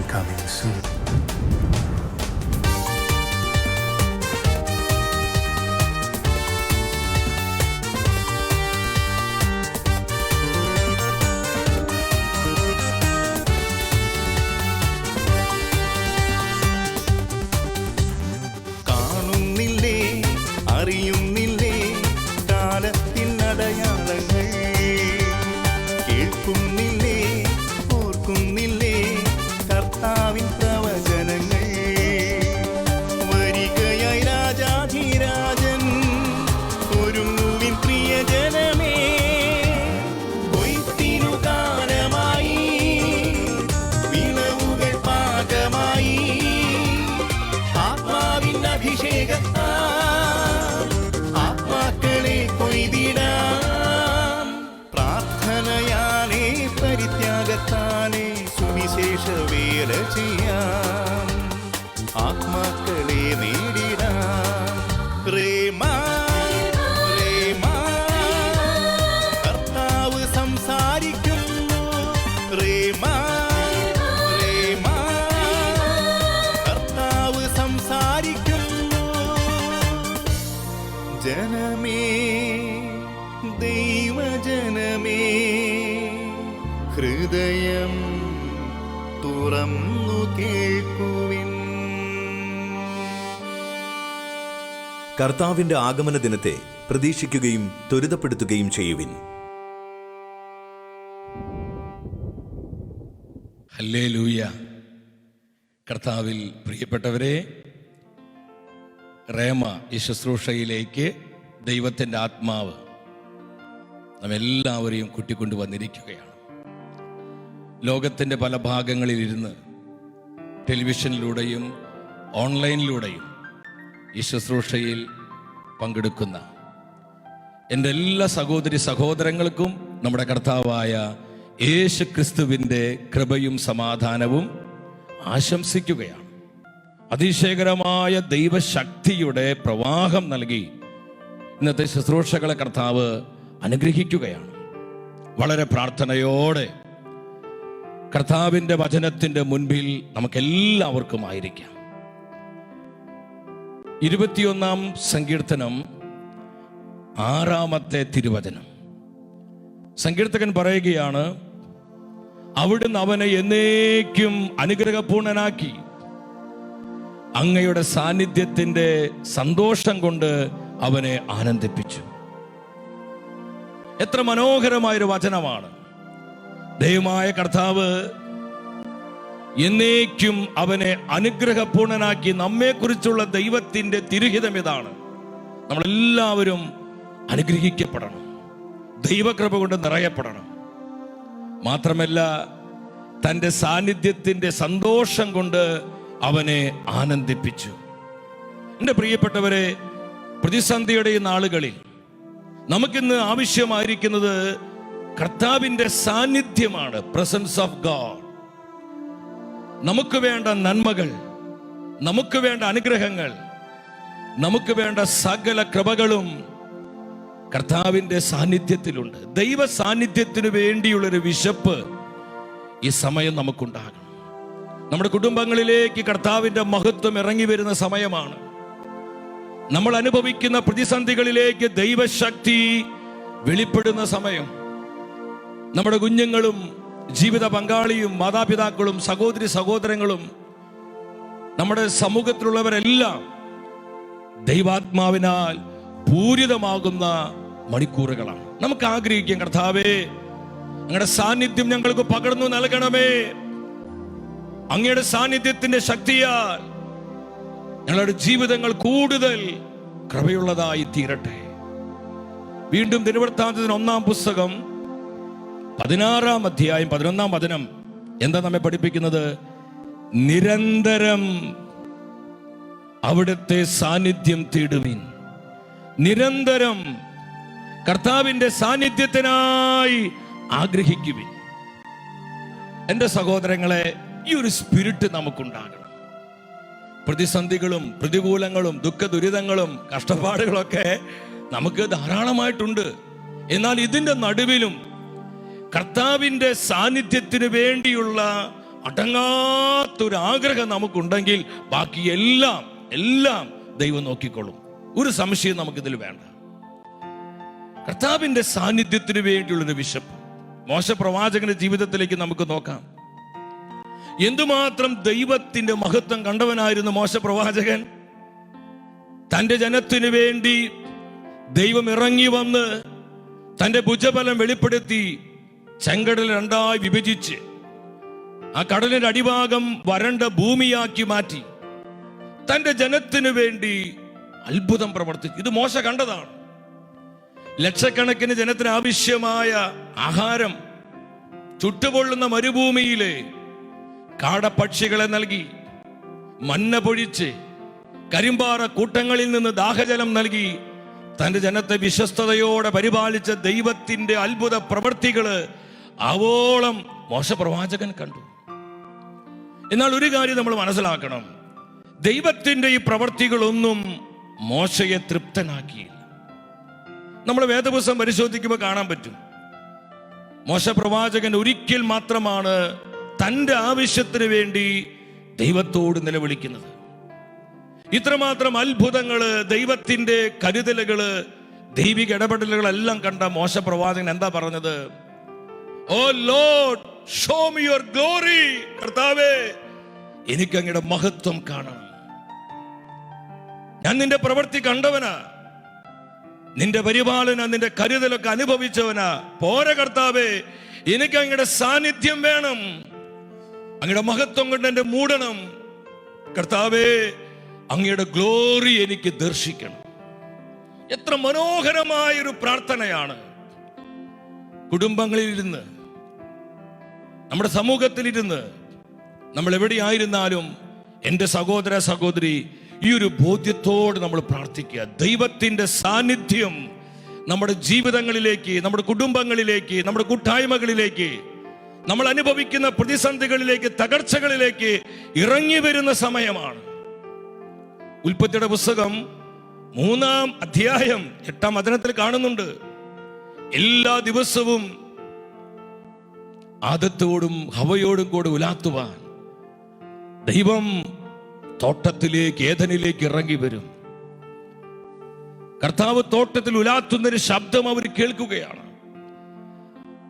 coming soon. കാണുന്നില്ലേ, അറിയുന്നില്ലേ കാലത്തിനടയാളങ്ങൾ, കേൾക്കുന്നില്ലേ, ഓർക്കുന്നില്ലേ കർത്താവിൻ പ്രവചനങ്ങൾ. വരികയായി രാജാധിരാജൻ, ഒരുങ്ങുവിൻ പ്രിയജനമേ, കൊയ്ത്തിനു കാലമായി, വിളവുകൾ പാകമായി, ആത്മാവിൻ അഭിഷേകത്താൽ ആത്മാക്കളെ കൊയ്തിടാം. പ്രാർത്ഥനയാലേ പരിത്യാഗത്താലേ സുവിശേഷ വേല ചെയ്യാം, ആത്മാക്കളെ നേടിടാം. പ്രേമ പ്രേമ കർത്താവ് സംസാരിക്കുന്നു, പ്രേമ പ്രേമ കർത്താവ് സംസാരിക്കുന്നു. ജനമേ, ദൈവജനമേ, ഹൃദയം തുറന്നു കേൾക്കുവിൻ. കർത്താവിന്റെ ആഗമന ദിനത്തെ പ്രതീക്ഷിക്കുകയും ത്വരിതപ്പെടുത്തുകയും ചെയ്യുവിൻ. ഹല്ലേലൂയ. കർത്താവിൽ പ്രിയപ്പെട്ടവരെ, റേമ ഈ ശുശ്രൂഷയിലേക്ക് ദൈവത്തിൻ്റെ ആത്മാവ് നമ്മെല്ലാവരെയും കൂട്ടിക്കൊണ്ടു വന്നിരിക്കുകയാണ്. ലോകത്തിൻ്റെ പല ഭാഗങ്ങളിലിരുന്ന് ടെലിവിഷനിലൂടെയും ഓൺലൈനിലൂടെയും ഈ ശുശ്രൂഷയിൽ പങ്കെടുക്കുന്ന എൻ്റെ എല്ലാ സഹോദരി സഹോദരങ്ങൾക്കും നമ്മുടെ കർത്താവായ യേശു ക്രിസ്തുവിൻ്റെ കൃപയും സമാധാനവും ആശംസിക്കുകയാണ്. അതിശയകരമായ ദൈവശക്തിയുടെ പ്രവാഹം നൽകി ഇന്നത്തെ ശുശ്രൂഷകളെ കർത്താവ് അനുഗ്രഹിക്കുകയാണ്. വളരെ പ്രാർത്ഥനയോടെ കർത്താവിൻ്റെ വചനത്തിൻ്റെ മുൻപിൽ നമുക്കെല്ലാവർക്കും ആയിരിക്കാം. 21-ാം സങ്കീർത്തനം 6-ാമത്തെ തിരുവചനം. സങ്കീർത്തകൻ പറയുകയാണ്, അവിടുന്ന് അവനെ എന്നേക്കും അനുഗ്രഹപൂർണനാക്കി, അങ്ങയുടെ സാന്നിധ്യത്തിൻ്റെ സന്തോഷം കൊണ്ട് അവനെ ആനന്ദിപ്പിച്ചു. എത്ര മനോഹരമായൊരു വചനമാണ്. ദൈവമായ കർത്താവ് എന്നേക്കും അവനെ അനുഗ്രഹപൂർണനാക്കി. നമ്മെക്കുറിച്ചുള്ള ദൈവത്തിൻ്റെ തിരുഹിതം ഇതാണ്. നമ്മളെല്ലാവരും അനുഗ്രഹിക്കപ്പെടണം, ദൈവകൃപ കൊണ്ട് നിറയപ്പെടണം. മാത്രമല്ല, തൻ്റെ സാന്നിധ്യത്തിൻ്റെ സന്തോഷം കൊണ്ട് അവനെ ആനന്ദിപ്പിച്ചു. എൻ്റെ പ്രിയപ്പെട്ടവരെ, പ്രതിസന്ധിയുടെ ഈ നാളുകളിൽ നമുക്കിന്ന് ആവശ്യമായിരിക്കുന്നത് കർത്താവിൻ്റെ സാന്നിധ്യമാണ്. Presence of God. നമുക്ക് വേണ്ട നന്മകൾ, നമുക്ക് വേണ്ട അനുഗ്രഹങ്ങൾ, നമുക്ക് വേണ്ട സകല കൃപകളും കർത്താവിൻ്റെ സാന്നിധ്യത്തിലുണ്ട്. ദൈവ സാന്നിധ്യത്തിന് വേണ്ടിയുള്ളൊരു വിശപ്പ് ഈ സമയം നമുക്കുണ്ടാകണം. നമ്മുടെ കുടുംബങ്ങളിലേക്ക് കർത്താവിൻ്റെ മഹത്വം ഇറങ്ങി വരുന്ന സമയമാണ്. നമ്മൾ അനുഭവിക്കുന്ന പ്രതിസന്ധികളിലേക്ക് ദൈവശക്തി വെളിപ്പെടുന്ന സമയം. നമ്മുടെ കുഞ്ഞുങ്ങളും ജീവിത പങ്കാളിയും മാതാപിതാക്കളും സഹോദരി സഹോദരങ്ങളും നമ്മുടെ സമൂഹത്തിലുള്ളവരെല്ലാം ദൈവാത്മാവിനാൽ പൂരിതമാകുന്ന മണിക്കൂറുകളാണ്. നമുക്ക് ആഗ്രഹിക്കാം, കർത്താവേ, അങ്ങയുടെ സാന്നിധ്യം ഞങ്ങൾക്ക് പകർന്നു നൽകണമേ. അങ്ങയുടെ സാന്നിധ്യത്തിന്റെ ശക്തിയാൽ ഞങ്ങളുടെ ജീവിതങ്ങൾ കൂടുതൽ കൃപയുള്ളതായി തീരട്ടെ. വീണ്ടും ദിനവൃത്താന്തത്തിന് 1-ാം പുസ്തകം 16-ാം അധ്യായം 11-ാം വചനം എന്താ നമ്മെ പഠിപ്പിക്കുന്നത്? നിരന്തരം അവിടുത്തെ സാന്നിധ്യം തേടുവിൻ. നിരന്തരം കർത്താവിന്റെ സാന്നിധ്യത്തിനായി ആഗ്രഹിക്കുവിൻ. എൻ്റെ സഹോദരങ്ങളെ, ഈ ഒരു സ്പിരിറ്റ് നമുക്കുണ്ടാകണം. പ്രതിസന്ധികളും പ്രതികൂലങ്ങളും ദുഃഖ ദുരിതങ്ങളും കഷ്ടപ്പാടുകളൊക്കെ നമുക്ക് ധാരാളമായിട്ടുണ്ട്. എന്നാൽ ഇതിൻ്റെ നടുവിലും കർത്താവിൻ്റെ സാന്നിധ്യത്തിന് വേണ്ടിയുള്ള അടങ്ങാത്ത യഥാർത്ഥ ഒരു ആഗ്രഹം നമുക്കുണ്ടെങ്കിൽ ബാക്കി എല്ലാം ദൈവം നോക്കിക്കൊള്ളും. ഒരു സംശയം നമുക്കിതിൽ വേണ്ട. കർത്താവിന്റെ സാന്നിധ്യത്തിന് വേണ്ടിയുള്ളൊരു വിശപ്പ് മോശ പ്രവാചകന്റെ ജീവിതത്തിലേക്ക് നമുക്ക് നോക്കാം. എന്തുമാത്രം ദൈവത്തിന്റെ മഹത്വം കണ്ടവനായിരുന്നു മോശ പ്രവാചകൻ. തന്റെ ജനത്തിനു വേണ്ടി ദൈവം ഇറങ്ങി വന്ന് തന്റെ ഭുജബലം വെളിപ്പെടുത്തി ചെങ്കടൽ രണ്ടായി വിഭജിച്ച് ആ കടലിന്റെ അടിഭാഗം വരണ്ട ഭൂമിയാക്കി മാറ്റി തന്റെ ജനത്തിനു വേണ്ടി അത്ഭുതം പ്രവർത്തിച്ചു. ഇത് മോശ കണ്ടതാണ്. ലക്ഷക്കണക്കിന് ജനത്തിന് ആവശ്യമായ ആഹാരം ചുട്ടുപൊള്ളുന്ന മരുഭൂമിയിലെ കാടപ്പക്ഷികളെ നൽകി, മന്ന പൊഴിച്ച് കരിമ്പാറ കൂട്ടങ്ങളിൽ നിന്ന് ദാഹജലം നൽകി തന്റെ ജനത്തെ വിശ്വസ്തയോടെ പരിപാലിച്ച ദൈവത്തിന്റെ അത്ഭുത പ്രവൃത്തികള് ആവോളം മോശ പ്രവാചകൻ കണ്ടു. എന്നാൽ ഒരു കാര്യം നമ്മൾ മനസ്സിലാക്കണം, ദൈവത്തിന്റെ ഈ പ്രവൃത്തികളൊന്നും മോശയെ തൃപ്തനാക്കിയില്ല. നമ്മൾ വേദപുസ്തകം പരിശോധിക്കുമ്പോൾ കാണാൻ പറ്റും, മോശ പ്രവാചകൻ ഒരിക്കൽ മാത്രമാണ് തന്റെ ആവശ്യത്തിന് വേണ്ടി ദൈവത്തോട് നിലവിളിക്കുന്നത്. ഇത്രമാത്രം അത്ഭുതങ്ങള്, ദൈവത്തിന്റെ കരുതലുകള്, ദൈവിക ഇടപെടലുകളെല്ലാം കണ്ട മോശ പ്രവാചകൻ എന്താ പറഞ്ഞത്? O Lord, show me your glory. കർത്താവേ, എനിക്ക് അങ്ങയുടെ മഹത്വം കാണണം. ഞാൻ നിന്റെ പ്രവൃത്തി കണ്ടവനാ, നിന്റെ പരിപാലന, നിന്റെ കരുതലൊക്കെ അനുഭവിച്ചവനാ. പോരെ കർത്താവേ, എനിക്ക് അങ്ങയുടെ സാന്നിധ്യം വേണം. അങ്ങയുടെ മഹത്വം കൊണ്ട് എന്നെ മൂടണം. കർത്താവേ, അങ്ങയുടെ ഗ്ലോറി എനിക്ക് ദർശിക്കണം. എത്ര മനോഹരമായൊരു പ്രാർത്ഥനയാണ്. കുടുംബങ്ങളിലിരുന്ന്, നമ്മുടെ സമൂഹത്തിലിരുന്ന്, നമ്മൾ എവിടെയായിരുന്നാലും എൻ്റെ സഹോദര സഹോദരി, ഈ ഒരു ബോധ്യത്തോട് നമ്മൾ പ്രാർത്ഥിക്കുക. ദൈവത്തിന്റെ സാന്നിധ്യം നമ്മുടെ ജീവിതങ്ങളിലേക്ക്, നമ്മുടെ കുടുംബങ്ങളിലേക്ക്, നമ്മുടെ കൂട്ടായ്മകളിലേക്ക്, നമ്മൾ അനുഭവിക്കുന്ന പ്രതിസന്ധികളിലേക്ക്, തകർച്ചകളിലേക്ക് ഇറങ്ങി വരുന്ന സമയമാണ്. ഉൽപ്പത്തിയുടെ പുസ്തകം 3-ാം അധ്യായം 8-ാം വചനത്തിൽ കാണുന്നുണ്ട്, എല്ലാ ദിവസവും ആദത്തോടും ഹവയോടും കൂടെ ഉലാത്തുവാൻ ദൈവം തോട്ടത്തിലേക്ക്, ഏദനിലേക്ക് ഇറങ്ങി വരും. കർത്താവ് തോട്ടത്തിൽ ഉലാത്തുന്നൊരു ശബ്ദം അവർ കേൾക്കുകയാണ്.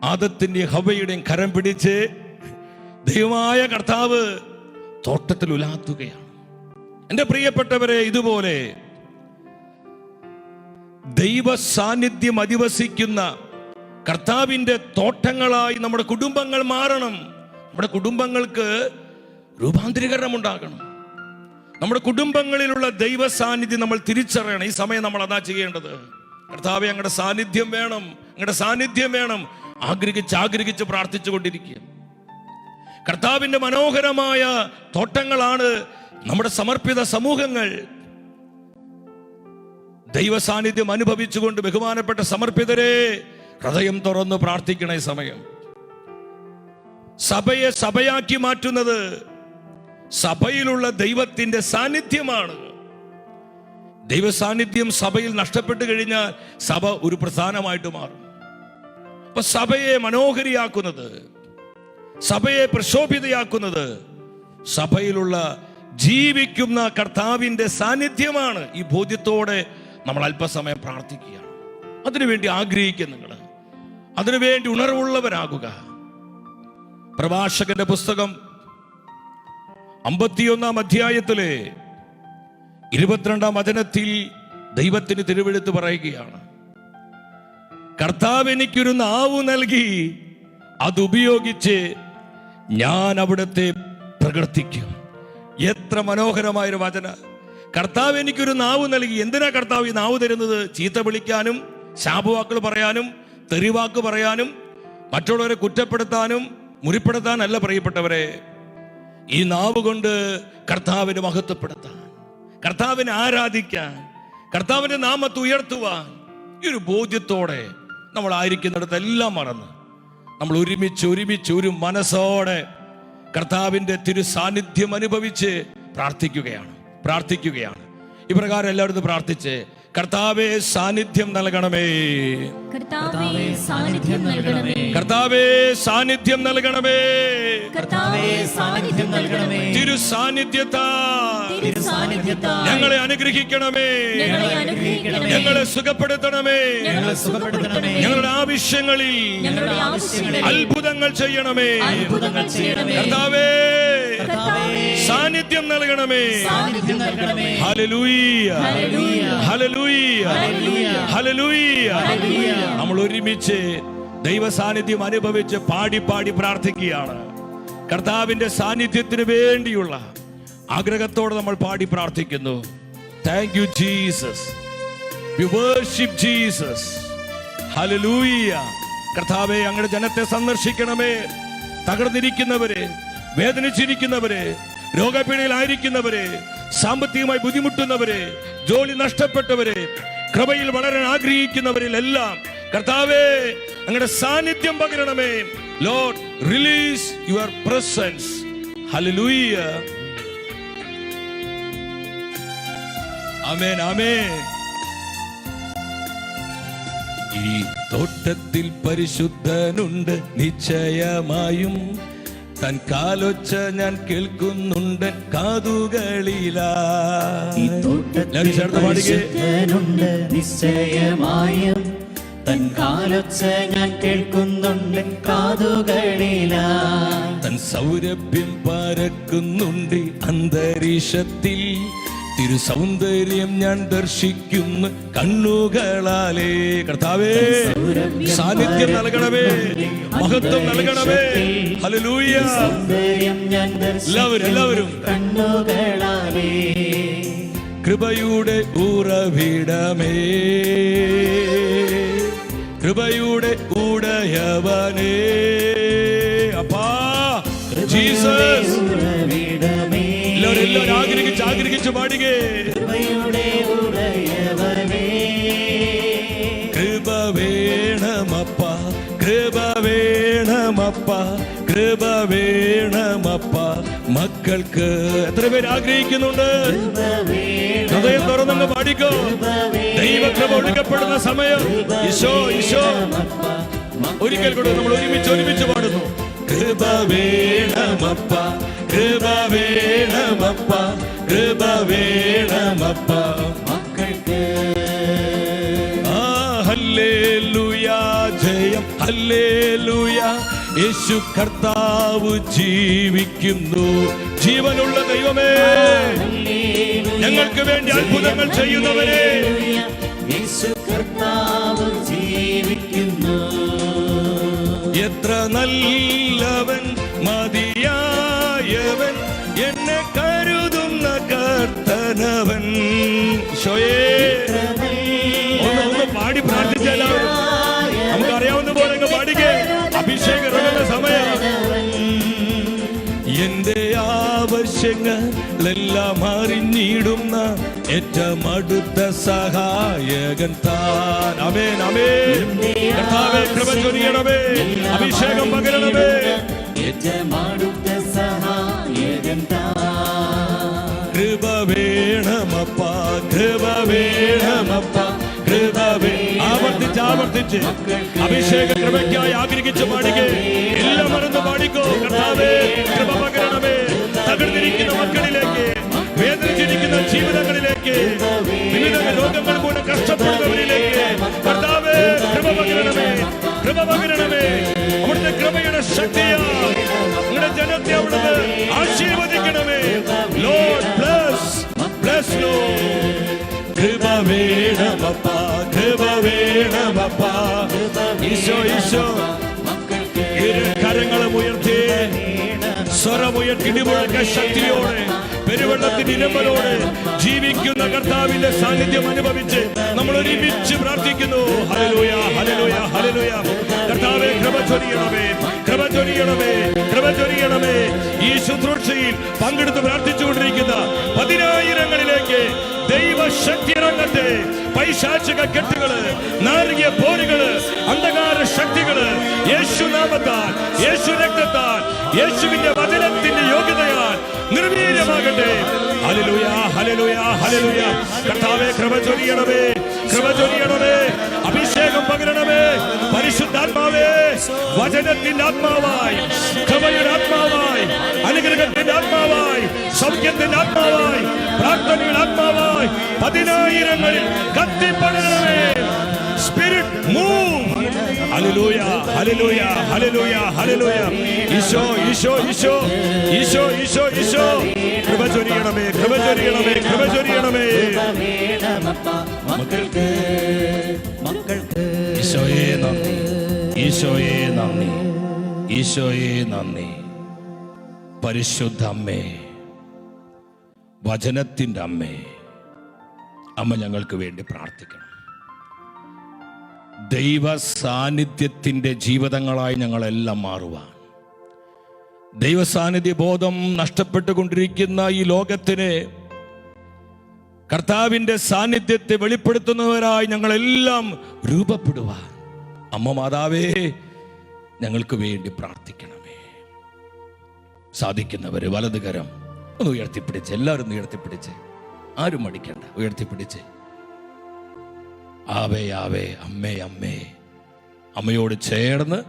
ആദത്തിന്റെയും ഹവയുടെയും കരം പിടിച്ച് ദൈവമായ കർത്താവ് തോട്ടത്തിൽ ഉലാത്തുകയാണ്. എന്റെ പ്രിയപ്പെട്ടവരെ, ഇതുപോലെ ദൈവ സാന്നിധ്യം അധിവസിക്കുന്ന കർത്താവിന്റെ തോട്ടങ്ങളായി നമ്മുടെ കുടുംബങ്ങൾ മാറണം. നമ്മുടെ കുടുംബങ്ങൾക്ക് രൂപാന്തരീകരണം ഉണ്ടാകണം. നമ്മുടെ കുടുംബങ്ങളിലുള്ള ദൈവ സാന്നിധ്യം നമ്മൾ തിരിച്ചറിയണം. ഈ സമയം നമ്മൾ അതാ ചെയ്യേണ്ടത്. കർത്താവേ, അങ്ങയുടെ സാന്നിധ്യം വേണം, അങ്ങയുടെ സാന്നിധ്യം വേണം. ആഗ്രഹിച്ച് പ്രാർത്ഥിച്ചു കൊണ്ടിരിക്കുക. കർത്താവിന്റെ മനോഹരമായ തോട്ടങ്ങളാണ് നമ്മുടെ സമർപ്പിത സമൂഹങ്ങൾ. ദൈവ സാന്നിധ്യം അനുഭവിച്ചുകൊണ്ട് ബഹുമാനപ്പെട്ട സമർപ്പിതരെ, ഹൃദയം തുറന്ന് പ്രാർത്ഥിക്കണ ഈ സമയം. സഭയെ സഭയാക്കി മാറ്റുന്നത് സഭയിലുള്ള ദൈവത്തിന്റെ സാന്നിധ്യമാണ്. ദൈവ സാന്നിധ്യം സഭയിൽ നഷ്ടപ്പെട്ടു കഴിഞ്ഞാൽ സഭ ഒരു പ്രധാനമായിട്ട് മാറും. അപ്പൊ സഭയെ മനോഹരിയാക്കുന്നത്, സഭയെ പ്രശോഭിതയാക്കുന്നത് സഭയിലുള്ള ജീവിക്കുന്ന കർത്താവിന്റെ സാന്നിധ്യമാണ്. ഈ ബോധ്യത്തോടെ നമ്മൾ അല്പസമയം പ്രാർത്ഥിക്കുകയാണ്. അതിനുവേണ്ടി ആഗ്രഹിക്കുക. നിങ്ങൾ അതിനുവേണ്ടി ഉണർവുള്ളവരാകുക. പ്രഭാഷകന്റെ പുസ്തകം 51-ാം അധ്യായത്തിലെ 22-ാം വചനത്തിൽ ദൈവത്തിന് തിരുവെഴുത്ത് പറയുകയാണ്, കർത്താവ് എനിക്കൊരു നാവ് നൽകി, അതുപയോഗിച്ച് ഞാൻ അവിടുത്തെ പ്രകീർത്തിക്കും. എത്ര മനോഹരമായൊരു വചന. കർത്താവ് എനിക്കൊരു നാവ് നൽകി. എന്തിനാ കർത്താവ് ഈ നാവ് തരുന്നത്? ചീത്ത വിളിക്കാനും, ശാപവാക്കുകൾ പറയാനും, തെറിവാക്ക് പറയാനും, മറ്റുള്ളവരെ കുറ്റപ്പെടുത്താനും മുറിപ്പെടുത്താനല്ല പ്രിയപ്പെട്ടവരെ. ഈ നാവ് കൊണ്ട് കർത്താവിനെ മഹത്വപ്പെടുത്താൻ, കർത്താവിനെ ആരാധിക്കാൻ, കർത്താവിന്റെ നാമത്തെ ഉയർത്തുവാൻ, ഈ ഒരു ബോധ്യത്തോടെ നമ്മൾ ആയിരിക്കുന്നിടത്തെല്ലാം മറന്ന് നമ്മൾ ഒരുമിച്ച് ഒരു മനസ്സോടെ കർത്താവിന്റെ തിരു സാന്നിധ്യം അനുഭവിച്ച് പ്രാർത്ഥിക്കുകയാണ്. ഇപ്രകാരം എല്ലാവരും പ്രാർത്ഥിച്ച്, കർത്താവേ സാന്നിധ്യം നൽകണമേ, കർത്താവേ സാന്നിധ്യം നൽകണമേ, കർത്താവേ സാന്നിധ്യം നൽകണമേ, കർത്താവേ സാന്നിധ്യം നൽകണമേ, തിരു സാന്നിധ്യത്താൽ തിരുസാന്നിധ്യത്താൽ ഞങ്ങളെ അനുഗ്രഹിക്കണമേ, ഞങ്ങളെ അനുഗ്രഹിക്കണമേ, ഞങ്ങളെ സുഖപ്പെടുത്തണമേ, ഞങ്ങളെ സുഖപ്പെടുത്തണമേ, ഞങ്ങളുടെ ആവശ്യങ്ങളിൽ ഞങ്ങളുടെ ആവശ്യങ്ങളിൽ അത്ഭുതങ്ങൾ ചെയ്യണമേ, അത്ഭുതങ്ങൾ ചെയ്യണമേ, കർത്താവേ കർത്താവേ സാന്നിധ്യം നൽകണമേ. സാന്നിധ്യം നൽകണമേ. ഹല്ലേലൂയ, ഹല്ലേലൂയ, ഹല്ലേലൂയ, ഹല്ലേലൂയ, ഹല്ലേലൂയ. ഹല്ലേലൂയ. നമ്മൾ ഒരുമിച്ച് ദൈവ സാന്നിധ്യം അനുഭവിച്ച് പാടി പാടി പ്രാർത്ഥിക്കുകയാണ്. കർത്താവിന്റെ സാന്നിധ്യത്തിന് വേണ്ടിയുള്ള ആഗ്രഹത്തോടെ നമ്മൾ പാടി പ്രാർത്ഥിക്കുന്നു. Thank you Jesus, we worship Jesus. Hallelujah. കർത്താവേ, അങ്ങയുടെ ജനത്തെ സന്ദർശിക്കണമേ. തകർന്നിരിക്കുന്നവരെ, വേദനിച്ചിരിക്കുന്നവരെ, രോഗപീഠയിലായിരിക്കുന്നവരെ, സാമ്പത്തികമായി ബുദ്ധിമുട്ടുന്നവരെ, ജോലി നഷ്ടപ്പെട്ടവരെ, കൃപയിൽ വളരാൻ ആഗ്രഹിക്കുന്നവരിലെല്ലാം കർത്താവേ അങ്ങയുടെ സാന്നിധ്യം പകരണമേ. Lord, release your presence. ഹല്ലേലൂയ. ആമേൻ, ആമേൻ. ഈ തോട്ടത്തിൽ പരിശുദ്ധനുണ്ട് നിശ്ചയമായും, തൻ കാലൊച്ച ഞാൻ കേൾക്കുന്നുണ്ട് കാതുകളിലാ. പരിശുദ്ധനുണ്ട് നിശ്ചയമായും, തൻ കാലൊച്ച ഞാൻ കേൾക്കുന്നുണ്ട് കാതുകളിലാ. തൻ സൗരഭ്യം പരക്കുന്നുണ്ട് അന്തരീക്ഷത്തിൽ, തിരു സൗന്ദര്യം ഞാൻ ദർശിക്കുന്നു കണ്ണുകളാലേ. കർത്താവേ സാന്നിധ്യം നൽകണമേ, മഹത്വം നൽകണമേ. ഹല്ലേലൂയ. എല്ലാവരും കണ്ണുകളാലേ. കൃപയുടെ ഉറവിടമേ, കൃപയുടെ ഉടയവനേ, അപ്പാ ജീസസ്. എല്ലാവരും ആഗ്രഹിച്ച് പാടുകേ. കൃപ വേണമപ്പ, കൃപ വേണമപ്പ, കൃപ വേണമപ്പ മക്കൾക്ക്. എത്ര പേര് ആഗ്രഹിക്കുന്നുണ്ട്? ഹൃദയം തുറന്നങ്ങ് പാടിക്കോ. ദൈവകൃപ ഒഴുകപ്പെടുന്ന സമയം. ഈശോ, ഈശോ. ഒരിക്കൽ കൂടെ നമ്മൾ ഒരുമിച്ച് പാടുന്നു. കൃപ വേണമപ്പ, കൃപ വേണമപ്പ, കൃപ വേണമപ്പ മക്കൾക്ക്. ഹല്ലേലൂയ, ജയം ഹല്ലേലൂയ. യേശു കർത്താവ് ജീവിക്കുന്നു. ജീവനുള്ള ദൈവമേ, ഞങ്ങൾക്ക് വേണ്ടി അത്ഭുതങ്ങൾ ചെയ്യുന്നവരെ, യേശു കർത്താവ് ജീവിക്കുന്നു. എത്ര നല്ലവൻ, മതിയായവൻ, എന്നെ കരുതുന്ന കർത്തനവൻ. ഒന്ന് പാടി പ്രാർത്ഥിച്ചാലോ? നമുക്കറിയാവുന്ന പോലെ പാടിക്കേ. അഭിഷേകം ഇറങ്ങുന്ന സമയം. എന്റെ ആവശ്യങ്ങളെല്ലാം അറിഞ്ഞിടുന്ന ഏറ്റവും അടുത്ത സഹായകൻ താൻ. ആമേൻ, ആമേൻ. കർത്താവേ കൃപ ചൊരിയണമേ, അഭിഷേകം പകരണമേ. ഏറ്റവും അടുത്ത സഹായകൻ താൻ. കൃപ വേണമപ്പ, കൃപ വേണമപ്പ, കൃപ ആവർത്തിച്ച് അഭിഷേക കൃപയ്ക്കായി ആഗ്രഹിച്ച് പാടിക്കേ. എല്ലാം മറന്ന് പാടിക്കോ. കർത്താവേ കൃപ പകരണമേ. തകർന്നിരിക്കുന്ന മക്കളിലേക്ക്, വേദനിച്ചിരിക്കുന്ന ജീവിതങ്ങളിലേക്ക്, വിവിധ രോഗങ്ങൾ കൊണ്ട് കഷ്ടപ്പെടുന്നവരിലേക്ക് കർത്താവേ കൃപ പകരണമേ, കൃപ പകരണമേ. അവിടുത്തെ കൃപയുടെ ശക്തിയാൽ നിങ്ങളുടെ ജനത്തെ അവിടുന്ന് ആശീർവദിക്കണമേ. Lord bless, bless Lord. കൃപ വേണമപ്പ, കൃപ വേണമപ്പ. ഈശോ, ഈശോ. കരങ്ങളും ഉയർത്തി സ്വരമുയർത്തി ഇടിമുഴക്ക ശക്തിയോടെ, പെരുവെള്ളത്തിന്റെ ഇരമ്പലോടെ ജീവിക്കുന്ന കർത്താവിന്റെ സാന്നിധ്യം അനുഭവിച്ച് നമ്മൾ ഒരുമിച്ച് പ്രാർത്ഥിക്കുന്നു. ഹല്ലേലൂയ, ഹല്ലേലൂയ, ഹല്ലേലൂയ. കർത്താവേ കൃപ ചൊരിയണമേ, കൃപ ചൊരിയണമേ, കൃപ ചൊരിയണമേ. ഈ ശുശ്രൂഷയിൽ പങ്കെടുത്ത് പ്രാർത്ഥിച്ചുകൊണ്ടിരിക്കുന്ന 10,000ങ്ങളിലേക്ക് ദൈവശക്തി ഇറങ്ങട്ടെ. പൈശാചിക കെട്ടുകള്, നാരിക പോരുകള്, അന്ധകാര ശക്തികള് യേശു നാമത്താൽ, യേശു രക്തത്താൽ, യേശുവിന്റെ വചനത്തിന്റെ യോഗ്യതയാൽ നിർവീര്യമാകട്ടെ. ഹല്ലേലൂയ, ഹല്ലേലൂയ, ഹല്ലേലൂയ. കർത്താവേ കൃപ ചൊരിയണമേ, കൃപ ചൊരിയണമേ, അഭിഷേകം പകരണമേ. പരിശുദ്ധാത്മാവേ, വചനത്തിന്റെ ആത്മാവായി, കൃപയുടെ ആത്മാവായി, അനുഗ്രഹത്തിന്റെ ആത്മാവായി, സൗഖ്യത്തിന്റെ ആത്മാവായി, പ്രാർത്ഥനയുടെ ആത്മാവായി 10,000-ങ്ങളിൽ കത്തിപ്പടരണമേ. Spirit move. ഹല്ലേലൂയ, ഹല്ലേലൂയ, ഹല്ലേലൂയ, ഹല്ലേലൂയ. ഈശോ, ഈശോ, ഈശോ, ഈശോ, ഈശോ, ഈശോ. കൃപ ചൊരിയണമേ, കൃപ ചൊരിയണമേ, കൃപ ചൊരിയണമേ. മക്കൾക്ക് മക്കൾക്ക് ഈശോയേ നന്ദി, ഈശോയേ നന്ദി, ഈശോയേ നന്ദി. പരിശുദ്ധ അമ്മേ, വചനത്തിൻ്റെ അമ്മേ, അമ്മ ഞങ്ങൾക്ക് വേണ്ടി പ്രാർത്ഥിക്കണം. ദൈവ സാന്നിധ്യത്തിൻ്റെ ജീവിതങ്ങളായി ഞങ്ങളെല്ലാം മാറുവാൻ, ദൈവ സാന്നിധ്യ ബോധം നഷ്ടപ്പെട്ടുകൊണ്ടിരിക്കുന്ന ഈ ലോകത്തിന് കർത്താവിൻ്റെ സാന്നിധ്യത്തെ വെളിപ്പെടുത്തുന്നവരായി ഞങ്ങളെല്ലാം രൂപപ്പെടുവാൻ അമ്മ മാതാവേ ഞങ്ങൾക്ക് വേണ്ടി പ്രാർത്ഥിക്കണമേ. സാധിക്കുന്നവര് വലതുകരം ഒന്ന് ഉയർത്തിപ്പിടിച്ച്, എല്ലാവരും ഒന്ന് ഉയർത്തിപ്പിടിച്ച്, ആരും മടിക്കണ്ട, ഉയർത്തിപ്പിടിച്ച്. ആവേ ആവേ, അമ്മേ അമ്മേ. അമ്മയോട് ചേർന്ന്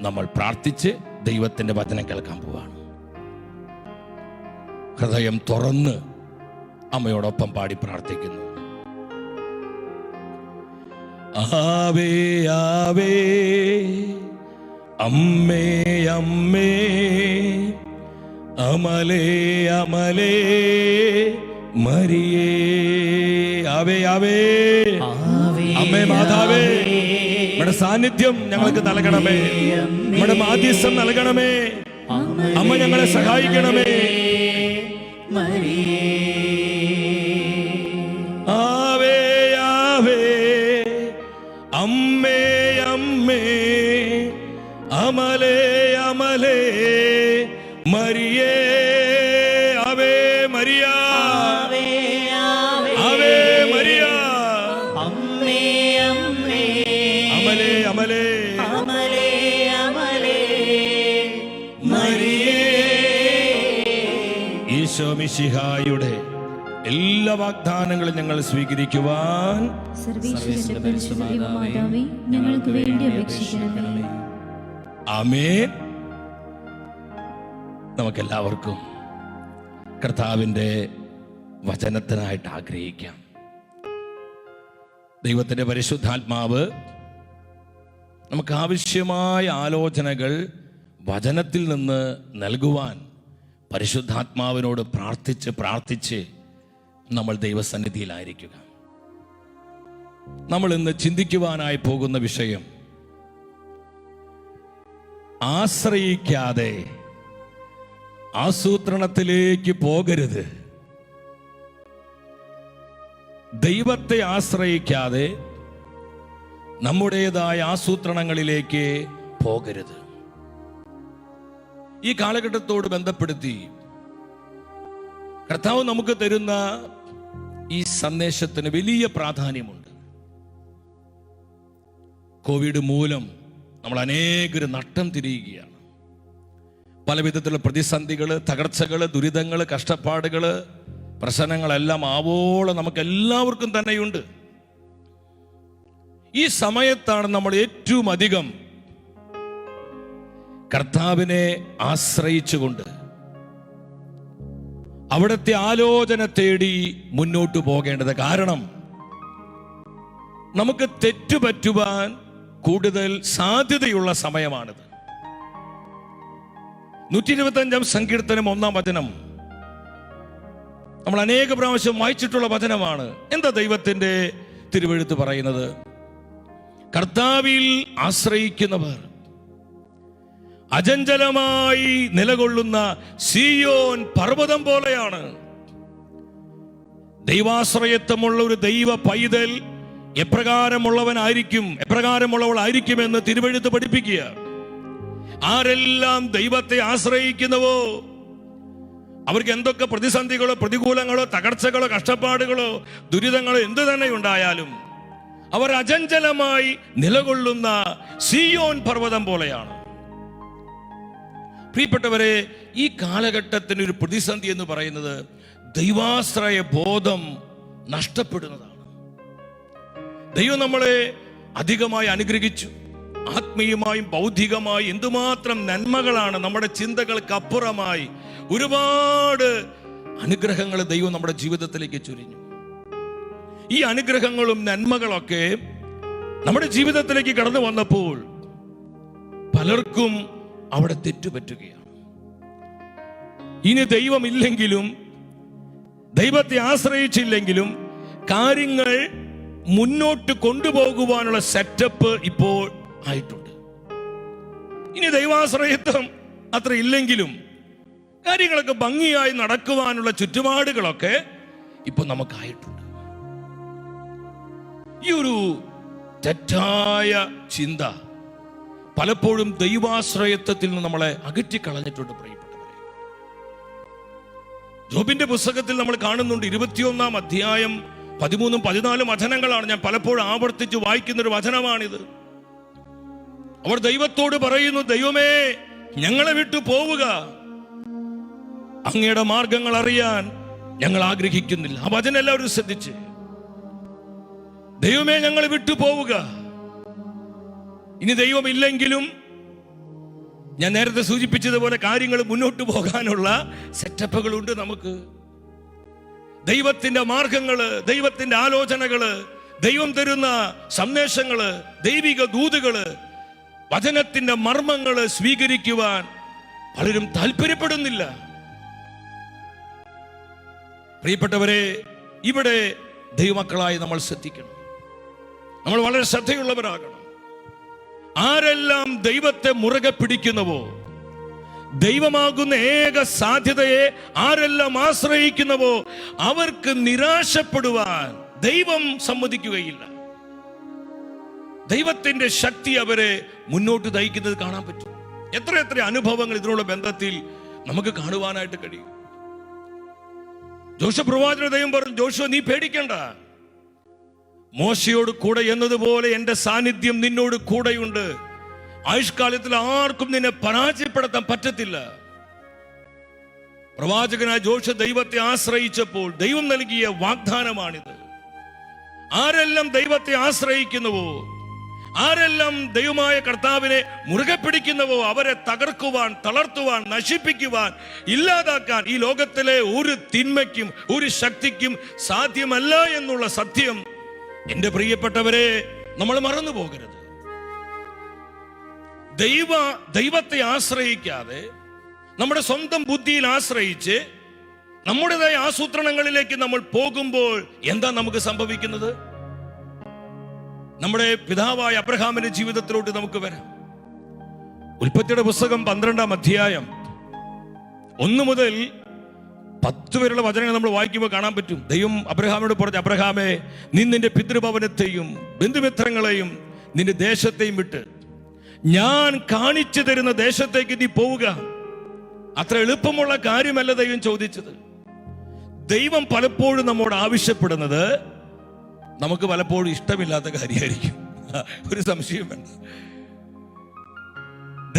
നമ്മൾ പ്രാർത്ഥിച്ച് ദൈവത്തിന്റെ വചനം കേൾക്കാൻ പോവാണ്. ഹൃദയം തുറന്ന് അമ്മയോടൊപ്പം പാടി പ്രാർത്ഥിക്കുന്നു. ആവേ ആവേ, അമ്മേ അമ്മേ, അമലേ അമലേ മരിയേ. ആവേ ആവേ, അമ്മേ മാതാവേ, നമ്മുടെ സാന്നിധ്യം ഞങ്ങൾക്ക് നൽകണമേ, നമ്മുടെ മാധ്യസ്ഥം നൽകണമേ. അമ്മ ഞങ്ങളെ സഹായിക്കണമേ. ആവേ ആവേ, അമ്മേ അമ്മേ, അമലേ അമലേ മരിയേ. Ave Maria, Ave Maria, അമലേ അമലേ മരിയേ. Isho മിശിഹായുടെ എല്ലാ വാഗ്ദാനങ്ങളും ഞങ്ങൾ സ്വീകരിക്കുവാൻ സർവ്വേശ്വരന്റെ പരിശുദ്ധ ദൈവമാതാവേ, ഞങ്ങൾക്ക് വേണ്ടി അപേക്ഷിക്കണമേ. ആമേൻ. നമുക്കെല്ലാവർക്കും കർത്താവിൻ്റെ വചനത്തിനായിട്ട് ആഗ്രഹിക്കാം. ദൈവത്തിൻ്റെ പരിശുദ്ധാത്മാവ് നമുക്ക് ആവശ്യമായ ആലോചനകൾ വചനത്തിൽ നിന്ന് നൽകുവാൻ പരിശുദ്ധാത്മാവിനോട് പ്രാർത്ഥിച്ച് പ്രാർത്ഥിച്ച് നമ്മൾ ദൈവസന്നിധിയിലായിരിക്കുക. നമ്മൾ ഇന്ന് ചിന്തിക്കുവാനായി പോകുന്ന വിഷയം, ആശ്രയിക്കാതെ ആസൂത്രണത്തിലേക്ക് പോകരുത്. ദൈവത്തെ ആശ്രയിക്കാതെ നമ്മുടേതായ ആസൂത്രണങ്ങളിലേക്ക് പോകരുത്. ഈ കാലഘട്ടത്തോട് ബന്ധപ്പെടുത്തി കർത്താവ് നമുക്ക് തരുന്ന ഈ സന്ദേശത്തിന് വലിയ പ്രാധാന്യമുണ്ട്. കോവിഡ് മൂലം നമ്മൾ അനേകർ നട്ടം തിരിയുകയാണ്. പല വിധത്തിലുള്ള പ്രതിസന്ധികൾ, തകർച്ചകൾ, ദുരിതങ്ങൾ, കഷ്ടപ്പാടുകൾ, പ്രശ്നങ്ങളെല്ലാം ആവോളം നമുക്ക് എല്ലാവർക്കും തന്നെയുണ്ട്. ഈ സമയത്താണ് നമ്മൾ ഏറ്റവും അധികം കർത്താവിനെ ആശ്രയിച്ചുകൊണ്ട് അവിടുത്തെ ആലോചന തേടി മുന്നോട്ട് പോകേണ്ടത്. കാരണം നമുക്ക് തെറ്റുപറ്റുവാൻ കൂടുതൽ സാധ്യതയുള്ള സമയമാണിത്. 125 സങ്കീർത്തനം 1-ാം വചനം നമ്മൾ അനേക പ്രാവശ്യം വായിച്ചിട്ടുള്ള വചനമാണ്. എന്താ ദൈവത്തിന്റെ തിരുവെഴുത്ത് പറയുന്നത്? കർത്താവിൽ ആശ്രയിക്കുന്നവർ അചഞ്ചലമായി നിലകൊള്ളുന്ന സീയോൻ പർവ്വതം പോലെയാണ്. ദൈവാശ്രയത്വമുള്ള ഒരു ദൈവ പൈതൽ എപ്രകാരമുള്ളവളായിരിക്കുമെന്ന് തിരുവെഴുത്ത് പഠിപ്പിക്കുക. ആരെല്ലാം ദൈവത്തെ ആശ്രയിക്കുന്നുവോ അവർക്ക് എന്തൊക്കെ പ്രതിസന്ധികളോ, പ്രതികൂലങ്ങളോ, തകർച്ചകളോ, കഷ്ടപ്പാടുകളോ, ദുരിതങ്ങളോ എന്തു തന്നെ ഉണ്ടായാലും അവർ അചഞ്ചലമായി നിലകൊള്ളുന്ന സീയോൻ പർവ്വതം പോലെയാണ്. പ്രിയപ്പെട്ടവരെ, ഈ കാലഘട്ടത്തിന് ഒരു പ്രതിസന്ധി എന്ന് പറയുന്നത് ദൈവാശ്രയ ബോധം നഷ്ടപ്പെടുന്നതാണ്. ദൈവം നമ്മളെ അധികമായി അനുഗ്രഹിച്ചു. ആത്മീയമായും ബൗദ്ധികമായും എന്തുമാത്രം നന്മകളാണ്. നമ്മുടെ ചിന്തകൾക്ക് അപ്പുറമായി ഒരുപാട് അനുഗ്രഹങ്ങൾ ദൈവം നമ്മുടെ ജീവിതത്തിലേക്ക് ചൊരിഞ്ഞു. ഈ അനുഗ്രഹങ്ങളും നന്മകളൊക്കെ നമ്മുടെ ജീവിതത്തിലേക്ക് കടന്നു വന്നപ്പോൾ പലർക്കും അവിടെ തെറ്റുപറ്റുകയാണ്. ഇനി ദൈവമില്ലെങ്കിലും, ദൈവത്തെ ആശ്രയിച്ചില്ലെങ്കിലും കാര്യങ്ങൾ മുന്നോട്ട് കൊണ്ടുപോകുവാനുള്ള സെറ്റപ്പ് ഇപ്പോൾ ആയിട്ടുണ്ട്. ഇനി ദൈവാശ്രയത്വം അത്ര ഇല്ലെങ്കിലും കാര്യങ്ങളൊക്കെ ഭംഗിയായി നടക്കുവാനുള്ള ചുറ്റുപാടുകളൊക്കെ ഇപ്പൊ നമുക്കായിട്ടുണ്ട്. ഈ ഒരു തെറ്റായ ചിന്ത പലപ്പോഴും ദൈവാശ്രയത്വത്തിൽ നിന്ന് നമ്മളെ അകറ്റിക്കളഞ്ഞിട്ടുണ്ട്. പ്രിയപ്പെട്ടവരെ, ജോബിന്റെ പുസ്തകത്തിൽ നമ്മൾ കാണുന്നുണ്ട്. 21-ാം അധ്യായം 13-14 വചനങ്ങളാണ്. ഞാൻ പലപ്പോഴും ആവർത്തിച്ച് വായിക്കുന്ന ഒരു വചനമാണിത്. അവർ ദൈവത്തോട് പറയുന്നു, ദൈവമേ, ഞങ്ങളെ വിട്ടു പോവുക, അങ്ങയുടെ മാർഗങ്ങൾ അറിയാൻ ഞങ്ങൾ ആഗ്രഹിക്കുന്നില്ല. ആ വചനം എല്ലാവരും ശ്രദ്ധിച്ച്. ദൈവമേ, ഞങ്ങളെ വിട്ടു പോവുക. ഇനി ദൈവമില്ലെങ്കിലും ഞാൻ നേരത്തെ സൂചിപ്പിച്ചതുപോലെ കാര്യങ്ങൾ മുന്നോട്ട് പോകാനുള്ള സെറ്റപ്പുകളുണ്ട് നമുക്ക്. ദൈവത്തിന്റെ മാർഗങ്ങള്, ദൈവത്തിന്റെ ആലോചനകള്, ദൈവം തരുന്ന സന്ദേശങ്ങള്, ദൈവിക ദൂതുകള്, വചനത്തിന്റെ മർമ്മങ്ങള് സ്വീകരിക്കുവാൻ പലരും താല്പര്യപ്പെടുന്നില്ല. പ്രിയപ്പെട്ടവരെ, ഇവിടെ ദൈവമക്കളായി നമ്മൾ ശ്രദ്ധിക്കണം. നമ്മൾ വളരെ ശ്രദ്ധയുള്ളവരാകണം. ആരെല്ലാം ദൈവത്തെ മുറുകെ പിടിക്കുന്നുവോ, ദൈവമാകുന്ന ഏക സാധ്യതയെ ആരെല്ലാം ആശ്രയിക്കുന്നുവോ, അവർക്ക് നിരാശപ്പെടുവാൻ ദൈവം സമ്മതിക്കുകയില്ല. ദൈവത്തിന്റെ ശക്തി അവരെ മുന്നോട്ട് നയിക്കുന്നത് കാണാൻ പറ്റും. എത്ര അനുഭവങ്ങൾ ഇതിനുള്ള ബന്ധത്തിൽ നമുക്ക് കാണുവാനായിട്ട് കഴിയും. ജോഷുവ പ്രവാചകനെ ദൈവം പറഞ്ഞു, ജോഷുവ, നീ പേടിക്കണ്ട, മോശയോട് കൂടെ എന്നതുപോലെ എന്റെ സാന്നിധ്യം നിന്നോട് കൂടെയുണ്ട്. ആയുഷ്കാലത്തിൽ ആർക്കും നിന്നെ പരാജയപ്പെടുത്താൻ പറ്റത്തില്ല. പ്രവാചകനായ ജോഷുവ ദൈവത്തെ ആശ്രയിച്ചപ്പോൾ ദൈവം നൽകിയ വാഗ്ദാനമാണിത്. ആരെല്ലാം ദൈവത്തെ ആശ്രയിക്കുന്നുവോ, ആരെല്ലാം ദൈവമായ കർത്താവിനെ മുറുകെ പിടിക്കുന്നുവോ, അവരെ തകർക്കുവാൻ, തളർത്തുവാൻ, നശിപ്പിക്കുവാൻ, ഇല്ലാതാക്കാൻ ഈ ലോകത്തിലെ ഒരു തിന്മയ്ക്കും ഒരു ശക്തിക്കും സാധ്യമല്ല എന്നുള്ള സത്യം എന്റെ പ്രിയപ്പെട്ടവരെ നമ്മൾ മറന്നു പോകരുത്. ദൈവത്തെ ആശ്രയിക്കാതെ നമ്മുടെ സ്വന്തം ബുദ്ധിയിൽ ആശ്രയിച്ച് നമ്മുടേതായ ആസൂത്രണങ്ങളിലേക്ക് നമ്മൾ പോകുമ്പോൾ എന്താ നമുക്ക് സംഭവിക്കുന്നത്? നമ്മുടെ പിതാവായ അബ്രഹാമിന്റെ ജീവിതത്തിലോട്ട് നമുക്ക് വരാം. ഉൽപ്പത്തിയുടെ പുസ്തകം 12-ാം അധ്യായം 1 മുതൽ 10 വരെയുള്ള വചനങ്ങൾ നമ്മൾ വായിക്കുമ്പോൾ കാണാൻ പറ്റും. ദൈവം അബ്രഹാമിനോട് പറഞ്ഞു, അബ്രഹാമേ, നീ നിന്റെ പിതൃഭവനത്തെയും ബന്ധുമിത്രങ്ങളെയും നിന്റെ ദേശത്തെയും വിട്ട് ഞാൻ കാണിച്ചു തരുന്ന ദേശത്തേക്ക് നീ പോവുക. അത്ര എളുപ്പമുള്ള കാര്യമല്ല ദൈവം ചോദിച്ചത്. ദൈവം പലപ്പോഴും നമ്മോട് ആവശ്യപ്പെടുന്നത് നമുക്ക് പലപ്പോഴും ഇഷ്ടമില്ലാത്ത കാര്യമായിരിക്കും. ഒരു സംശയം വേണ്ട.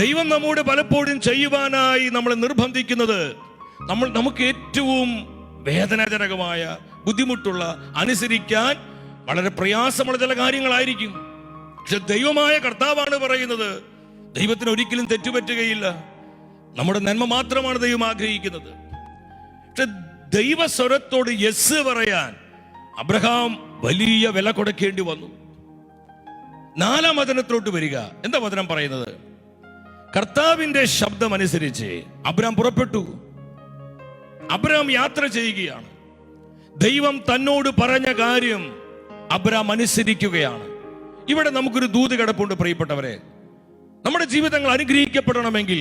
ദൈവം നമ്മോട് പലപ്പോഴും ചെയ്യുവാനായി നമ്മളെ നിർബന്ധിക്കുന്നത് നമുക്ക് ഏറ്റവും വേദനാജനകമായ, ബുദ്ധിമുട്ടുള്ള, അനുസരിക്കാൻ വളരെ പ്രയാസമുള്ള ചില കാര്യങ്ങളായിരിക്കും. പക്ഷെ ദൈവമായ കർത്താവാണ് പറയുന്നത്, ദൈവത്തിന് ഒരിക്കലും തെറ്റുപറ്റുകയില്ല. നമ്മുടെ നന്മ മാത്രമാണ് ദൈവം ആഗ്രഹിക്കുന്നത്. പക്ഷെ ദൈവസ്വരത്തോട് യെസ് പറയാൻ അബ്രഹാം വലിയ വില കൊടുക്കേണ്ടി വന്നു. 4-ാം വചനത്തിലോട്ട് വരിക. എന്താ വചനം പറയുന്നത്? കർത്താവിന്റെ ശബ്ദം അനുസരിച്ച് അബ്രഹാം പുറപ്പെട്ടു. അബ്രഹാം യാത്ര ചെയ്യുകയാണ്. ദൈവം തന്നോട് പറഞ്ഞ കാര്യം അബ്രഹാം അനുസരിക്കുകയാണ്. ഇവിടെ നമുക്കൊരു ദൂത് കിടപ്പുണ്ട് പ്രിയപ്പെട്ടവരെ. നമ്മുടെ ജീവിതങ്ങൾ അനുഗ്രഹിക്കപ്പെടണമെങ്കിൽ,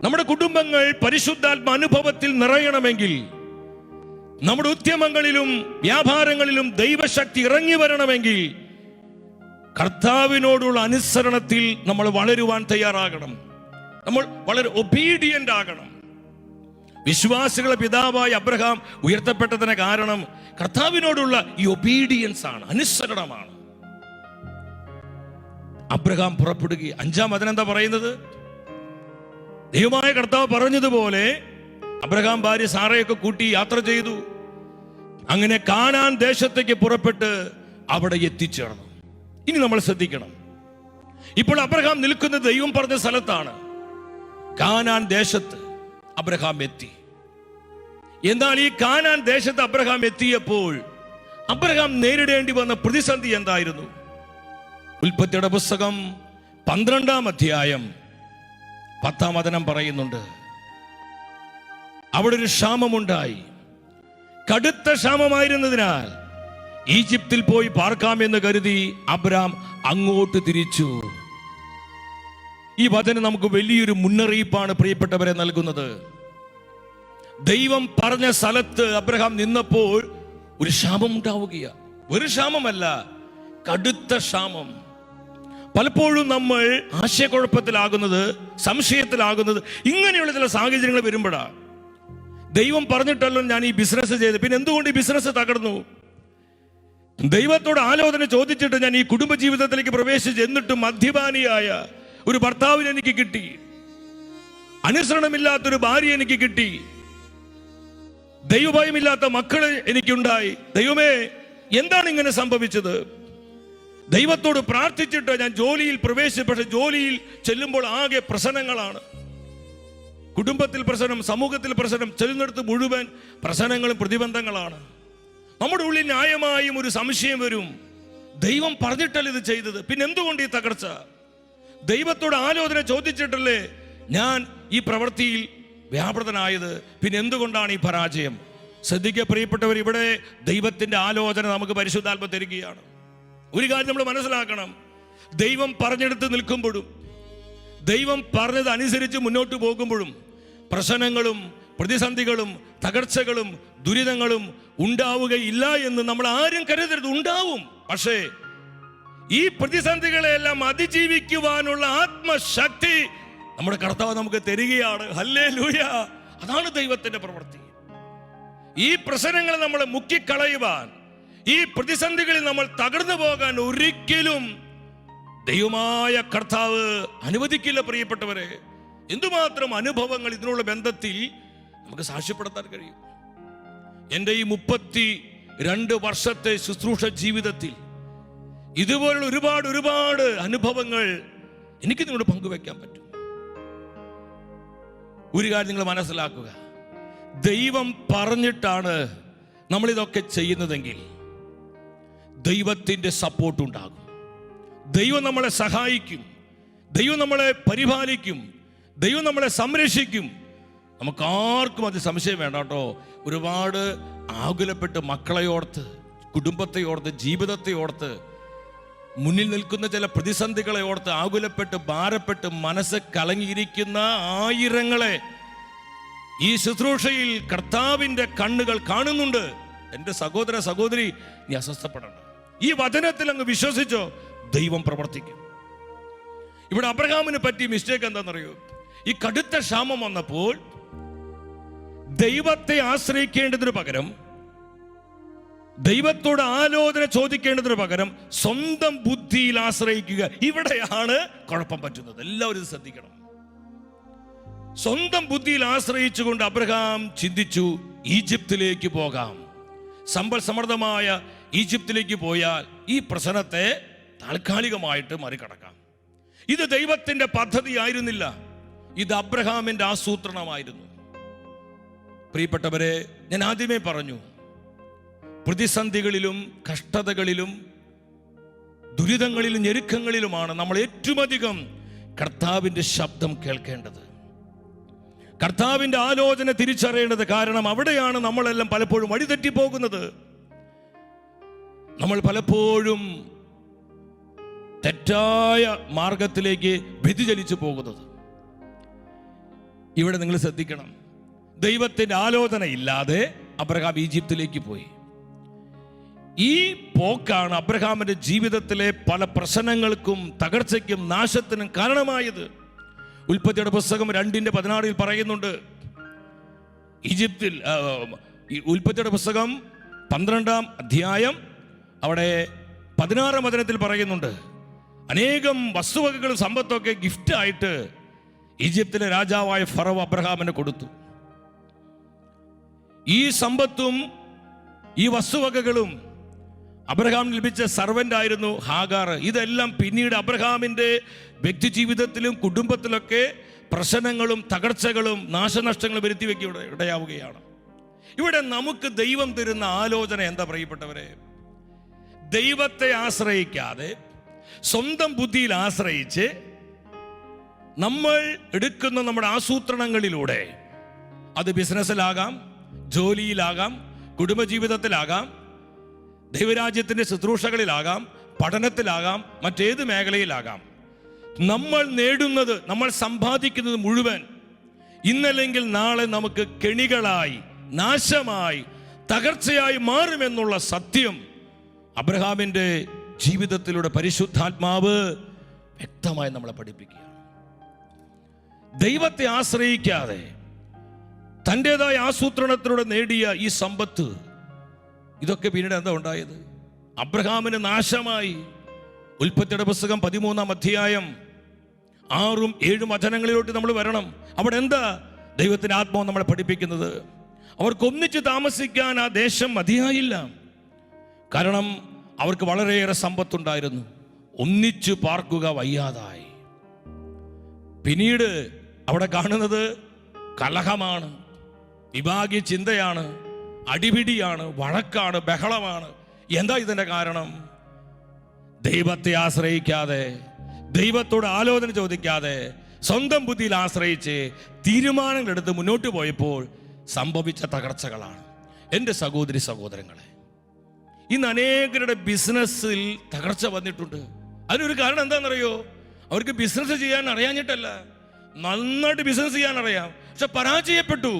നമ്മുടെ കുടുംബങ്ങൾ പരിശുദ്ധാത്മ അനുഭവത്തിൽ നിറയണമെങ്കിൽ, നമ്മുടെ ഉദ്യമങ്ങളിലും വ്യാപാരങ്ങളിലും ദൈവശക്തി ഇറങ്ങി വരണമെങ്കിൽ കർത്താവിനോടുള്ള അനുസരണത്തിൽ നമ്മൾ വളരുവാൻ തയ്യാറാകണം. നമ്മൾ വളരെ ഒബീഡിയന്റ് ആകണം. വിശ്വാസികളുടെ പിതാവായ അബ്രഹാം ഉയർത്തപ്പെട്ടതിന് കാരണം കർത്താവിനോടുള്ള ഈ ഒബീഡിയൻസ് ആണ്, അനുസരണമാണ്. അബ്രഹാം പുറപ്പെടുക. 5-ാം വചനം എന്താ പറയുന്നത്? ദൈവമായ കർത്താവ് പറഞ്ഞതുപോലെ അബ്രഹാം ഭാര്യ സാറയൊക്കെ കൂട്ടി യാത്ര ചെയ്തു. അങ്ങനെ കാനാൻ ദേശത്തേക്ക് പുറപ്പെട്ട് അവിടെ എത്തിച്ചേർന്നു. ഇനി നമ്മൾ ശ്രദ്ധിക്കണം, ഇപ്പോൾ അബ്രഹാം നിൽക്കുന്ന ദൈവം പറഞ്ഞ സ്ഥലത്താണ്. കാനാൻ ദേശത്ത് അബ്രഹാം എത്തി. എന്നാൽ ഈ കാനാൻ ദേശത്ത് അബ്രഹാം എത്തിയപ്പോൾ അബ്രഹാം നേരിടേണ്ടി വന്ന പ്രതിസന്ധി എന്തായിരുന്നു? ഉൽപ്പത്തിയുടെ പുസ്തകം 12-ാം അധ്യായം 10-ാം വചനം പറയുന്നുണ്ട്, അവിടെ ഒരു ക്ഷാമമുണ്ടായി. കടുത്ത ക്ഷാമമായിരുന്നതിനാൽ ഈജിപ്തിൽ പോയി പാർക്കാമെന്ന് കരുതി അബ്രാം അങ്ങോട്ട് തിരിച്ചു. ഈ വചനം നമുക്ക് വലിയൊരു മുന്നറിയിപ്പാണ് പ്രിയപ്പെട്ടവരെ നൽകുന്നത്. ദൈവം പറഞ്ഞ സ്ഥലത്ത് അബ്രഹാം നിന്നപ്പോൾ ഒരു ക്ഷാമം ഉണ്ടാവുകയാണ്. ഒരു ക്ഷാമമല്ല, കടുത്ത ക്ഷാമം. പലപ്പോഴും നമ്മൾ ആശയക്കുഴപ്പത്തിലാകുന്നത്, സംശയത്തിലാകുന്നത് ഇങ്ങനെയുള്ള ചില സാഹചര്യങ്ങൾ വരുമ്പോഴാണ്. ദൈവം പറഞ്ഞിട്ടല്ലോ ഞാൻ ഈ ബിസിനസ് ചെയ്ത്, പിന്നെ എന്തുകൊണ്ട് ഈ ബിസിനസ് തകർന്നു? ദൈവത്തോട് ആലോചന ചോദിച്ചിട്ട് ഞാൻ ഈ കുടുംബ ജീവിതത്തിലേക്ക് പ്രവേശിച്ച്, എന്നിട്ടും മദ്യപാനിയായ ഒരു ഭർത്താവിനെ എനിക്ക് കിട്ടി, അനുസരണമില്ലാത്തൊരു ഭാര്യ എനിക്ക് കിട്ടി, ദൈവഭയമില്ലാത്ത മക്കള് എനിക്കുണ്ടായി. ദൈവമേ, എന്താണ് ഇങ്ങനെ സംഭവിച്ചത്? ദൈവത്തോട് പ്രാർത്ഥിച്ചിട്ട് ഞാൻ ജോലിയിൽ പ്രവേശിച്ചു, പക്ഷെ ജോലിയിൽ ചെല്ലുമ്പോൾ ആകെ പ്രശ്നങ്ങളാണ്. കുടുംബത്തിൽ പ്രശ്നം, സമൂഹത്തിൽ പ്രശ്നം, ചെല്ലുന്നിടത്ത് മുഴുവൻ പ്രശ്നങ്ങളും പ്രതിബന്ധങ്ങളാണ്. നമ്മുടെ ഉള്ളിൽ ന്യായമായും ഒരു സംശയം വരും, ദൈവം പറഞ്ഞിട്ടല്ലേ ഇത് ചെയ്തത്, പിന്നെ എന്തുകൊണ്ട് ഈ തകർച്ച? ദൈവത്തോട് ആലോചന ചോദിച്ചിട്ടല്ലേ ഞാൻ ഈ പ്രവൃത്തിയിൽ വ്യാപൃതനായത്, പിന്നെ എന്തുകൊണ്ടാണ് ഈ പരാജയം? ശ്രദ്ധിക്കുക പ്രിയപ്പെട്ടവർ, ഇവിടെ ദൈവത്തിന്റെ ആലോചന നമുക്ക് പരിശുദ്ധാത്മ തരികയാണ്. ഒരു കാര്യം നമ്മൾ മനസ്സിലാക്കണം, ദൈവം പറഞ്ഞെടുത്ത് നിൽക്കുമ്പോഴും ദൈവം പറഞ്ഞത് അനുസരിച്ച് മുന്നോട്ട് പോകുമ്പോഴും പ്രശ്നങ്ങളും പ്രതിസന്ധികളും തകർച്ചകളും ദുരിതങ്ങളും ഉണ്ടാവുകയില്ല എന്ന് നമ്മൾ ആരും കരുതരുത്. ഉണ്ടാവും. പക്ഷേ ഈ പ്രതിസന്ധികളെല്ലാം അതിജീവിക്കുവാനുള്ള ആത്മശക്തി നമ്മുടെ കർത്താവ് നമുക്ക് തരികയാണ്. ഹല്ലേലൂയ! അതാണ് ദൈവത്തിന്റെ പ്രവൃത്തി. ഈ പ്രശ്നങ്ങൾ നമ്മളെ മുക്കിക്കളയുവാൻ, ഈ പ്രതിസന്ധികളിൽ നമ്മൾ തകർന്നു പോകാൻ ഒരിക്കലും ദൈവമായ കർത്താവ് അനുവദിക്കില്ല. പ്രിയപ്പെട്ടവരെ, എന്തുമാത്രം അനുഭവങ്ങൾ ഇതിനുള്ള ബന്ധത്തിൽ നമുക്ക് സാക്ഷ്യപ്പെടുത്താൻ കഴിയും. എൻ്റെ ഈ 32 വർഷത്തെ ശുശ്രൂഷ ജീവിതത്തിൽ ഇതുപോലുള്ള ഒരുപാട് അനുഭവങ്ങൾ എനിക്ക് നിങ്ങളോട് പങ്കുവെക്കാൻ പറ്റും. ഒരു കാര്യം നിങ്ങൾ മനസ്സിലാക്കുക, ദൈവം പറഞ്ഞിട്ടാണ് നമ്മളിതൊക്കെ ചെയ്യുന്നതെങ്കിൽ ദൈവത്തിൻ്റെ സപ്പോർട്ട് ഉണ്ടാകും. ദൈവം നമ്മളെ സഹായിക്കും, ദൈവം നമ്മളെ പരിപാലിക്കും, ദൈവം നമ്മളെ സംരക്ഷിക്കും. നമുക്ക് ആർക്കും അത് സംശയം വേണ്ട കേട്ടോ. ഒരുപാട് ആകുലപ്പെട്ട് മക്കളെ ഓർത്ത്, കുടുംബത്തെ ഓർത്ത്, ജീവിതത്തെ ഓർത്ത്, മുന്നിൽ നിൽക്കുന്ന ചില പ്രതിസന്ധികളെ ഓർത്ത് ആകുലപ്പെട്ട് ഭാരപ്പെട്ട് മനസ്സ് കലങ്ങിയിരിക്കുന്ന ആയിരങ്ങളെ ഈ ശുശ്രൂഷയിൽ കർത്താവിൻ്റെ കണ്ണുകൾ കാണുന്നുണ്ട്. എൻ്റെ സഹോദര സഹോദരി, നീ അസ്വസ്ഥപ്പെടണം. ഈ വചനത്തിൽ അങ്ങ് വിശ്വസിച്ചോ, ദൈവം പ്രവർത്തിക്കും. ഇവിടെ അബ്രഹാമിന് പറ്റിയ മിസ്റ്റേക്ക് എന്താണെന്നറിയോ? ഈ കടുത്ത ക്ഷാമം വന്നപ്പോൾ ദൈവത്തെ ആശ്രയിക്കേണ്ടതിന് പകരം, ദൈവത്തോട് ആലോചന ചോദിക്കേണ്ടതിന് പകരം സ്വന്തം ബുദ്ധിയിൽ ആശ്രയിക്കുക. ഇവിടെയാണ് കുഴപ്പം പറ്റുന്നത്. എല്ലാവരും ഇത് ശ്രദ്ധിക്കണം. സ്വന്തം ബുദ്ധിയിൽ ആശ്രയിച്ചുകൊണ്ട് അബ്രഹാം ചിന്തിച്ചു, ഈജിപ്തിലേക്ക് പോകാം, സമ്പൽ സമൃദ്ധമായ ഈജിപ്തിലേക്ക് പോയാൽ ഈ പ്രശ്നത്തെ താൽക്കാലികമായിട്ട് മറികടക്കാം. ഇത് ദൈവത്തിന്റെ പദ്ധതി ആയിരുന്നില്ല, ഇത് അബ്രഹാമിന്റെ ആസൂത്രണമായിരുന്നു. പ്രിയപ്പെട്ടവരെ, ഞാൻ ആദ്യമേ പറഞ്ഞു, പ്രതിസന്ധികളിലും കഷ്ടതകളിലും ദുരിതങ്ങളിലും ഞെരുക്കങ്ങളിലുമാണ് നമ്മൾ ഏറ്റവും അധികം കർത്താവിൻ്റെ ശബ്ദം കേൾക്കേണ്ടത്, കർത്താവിൻ്റെ ആലോചന തിരിച്ചറിയേണ്ടത്. കാരണം അവിടെയാണ് നമ്മളെല്ലാം പലപ്പോഴും വഴിതെറ്റിപ്പോകുന്നത്. നമ്മൾ പലപ്പോഴും തെറ്റായ മാർഗത്തിലേക്ക് വ്യതിചലിച്ചു പോകുന്നത്. ഇവിടെ നിങ്ങൾ ശ്രദ്ധിക്കണം, ദൈവത്തിൻ്റെ ആലോചന ഇല്ലാതെ അബ്രഹാം ഈജിപ്തിലേക്ക് പോയി. ഈ പോക്കാണ് അബ്രഹാമിന്റെ ജീവിതത്തിലെ പല പ്രശ്നങ്ങൾക്കും തകർച്ചയ്ക്കും നാശത്തിനും കാരണമായത്. ഉൽപ്പത്തിയുടെ പുസ്തകം 2:16 പറയുന്നുണ്ട്, ഈജിപ്തിൽ ഉൽപ്പത്തിയുടെ പുസ്തകം 12-ാം അധ്യായം അവിടെ 16-ാം വചനത്തിൽ പറയുന്നുണ്ട്, അനേകം വസ്തുവകകളും സമ്പത്തൊക്കെ ഗിഫ്റ്റായിട്ട് ഈജിപ്തിലെ രാജാവായ ഫറവോ അബ്രഹാമിന് കൊടുത്തു. ഈ സമ്പത്തും ഈ വസ്തുവകകളും അബ്രഹാം ലഭിച്ച സർവന്റ് ആയിരുന്നു ഹാഗാർ. ഇതെല്ലാം പിന്നീട് അബ്രഹാമിന്റെ വ്യക്തി ജീവിതത്തിലും കുടുംബത്തിലൊക്കെ പ്രശ്നങ്ങളും തകർച്ചകളും നാശനഷ്ടങ്ങളും വരുത്തി വയ്ക്കുക ഇടയാവുകയാണ്. ഇവിടെ നമുക്ക് ദൈവം തരുന്ന ആലോചന എന്താ പ്രിയപ്പെട്ടവരെ? ദൈവത്തെ ആശ്രയിക്കാതെ സ്വന്തം ബുദ്ധിയിൽ ആശ്രയിച്ച് നമ്മൾ എടുക്കുന്ന നമ്മുടെ ആസൂത്രണങ്ങളിലൂടെ, അത് ബിസിനസ്സിലാകാം, ജോലിയിലാകാം, കുടുംബജീവിതത്തിലാകാം, ദൈവരാജ്യത്തിൻ്റെ ശുശ്രൂഷകളിലാകാം, പഠനത്തിലാകാം, മറ്റേത് മേഖലയിലാകാം, നമ്മൾ നേടുന്നത്, നമ്മൾ സമ്പാദിക്കുന്നത് മുഴുവൻ ഇന്നല്ലെങ്കിൽ നാളെ നമുക്ക് കെണികളായി, നാശമായി, തകർച്ചയായി മാറുമെന്നുള്ള സത്യം അബ്രഹാമിൻ്റെ ജീവിതത്തിലൂടെ പരിശുദ്ധാത്മാവ് വ്യക്തമായി നമ്മളെ പഠിപ്പിക്കുകയാണ്. ദൈവത്തെ ആശ്രയിക്കാതെ തൻ്റെതായ ആസൂത്രണത്തിലൂടെ നേടിയ ഈ സമ്പത്ത്, ഇതൊക്കെ പിന്നീട് എന്താ ഉണ്ടായത്? അബ്രഹാമിന് നാശമായി. ഉൽപ്പത്തിയുടെ പുസ്തകം 13-ാം അധ്യായം 6-7 വചനങ്ങളിലോട്ട് നമ്മൾ വരണം. അവിടെ എന്താ ദൈവത്തിൻ്റെ ആത്മാവ് നമ്മളെ പഠിപ്പിക്കുന്നത്? അവർക്കൊന്നിച്ച് താമസിക്കാൻ ആ ദേശം മതിയായില്ല. കാരണം അവർക്ക് വളരെയേറെ സമ്പത്തുണ്ടായിരുന്നു. ഒന്നിച്ചു പാർക്കുക വയ്യാതായി. പിന്നീട് അവിടെ കാണുന്നത് കലഹമാണ്, വിഭാഗീയ ചിന്തയാണ്, അടിപിടിയാണ്, വഴക്കാണ്, ബഹളമാണ്. എന്താ ഇതിൻ്റെ കാരണം? ദൈവത്തെ ആശ്രയിക്കാതെ, ദൈവത്തോട് ആലോചന ചോദിക്കാതെ, സ്വന്തം ബുദ്ധിയിൽ ആശ്രയിച്ച് തീരുമാനങ്ങളെടുത്ത് മുന്നോട്ട് പോയപ്പോൾ സംഭവിച്ച തകർച്ചകളാണ്. എൻ്റെ സഹോദരി സഹോദരങ്ങളെ, ഇന്ന് അനേകരുടെ ബിസിനസ്സിൽ തകർച്ച വന്നിട്ടുണ്ട്. അതിനൊരു കാരണം എന്താണെന്നറിയോ? അവർക്ക് ബിസിനസ് ചെയ്യാൻ അറിയാഞ്ഞിട്ടല്ല, നന്നായിട്ട് ബിസിനസ് ചെയ്യാൻ അറിയാം, പക്ഷെ പരാജയപ്പെട്ടു.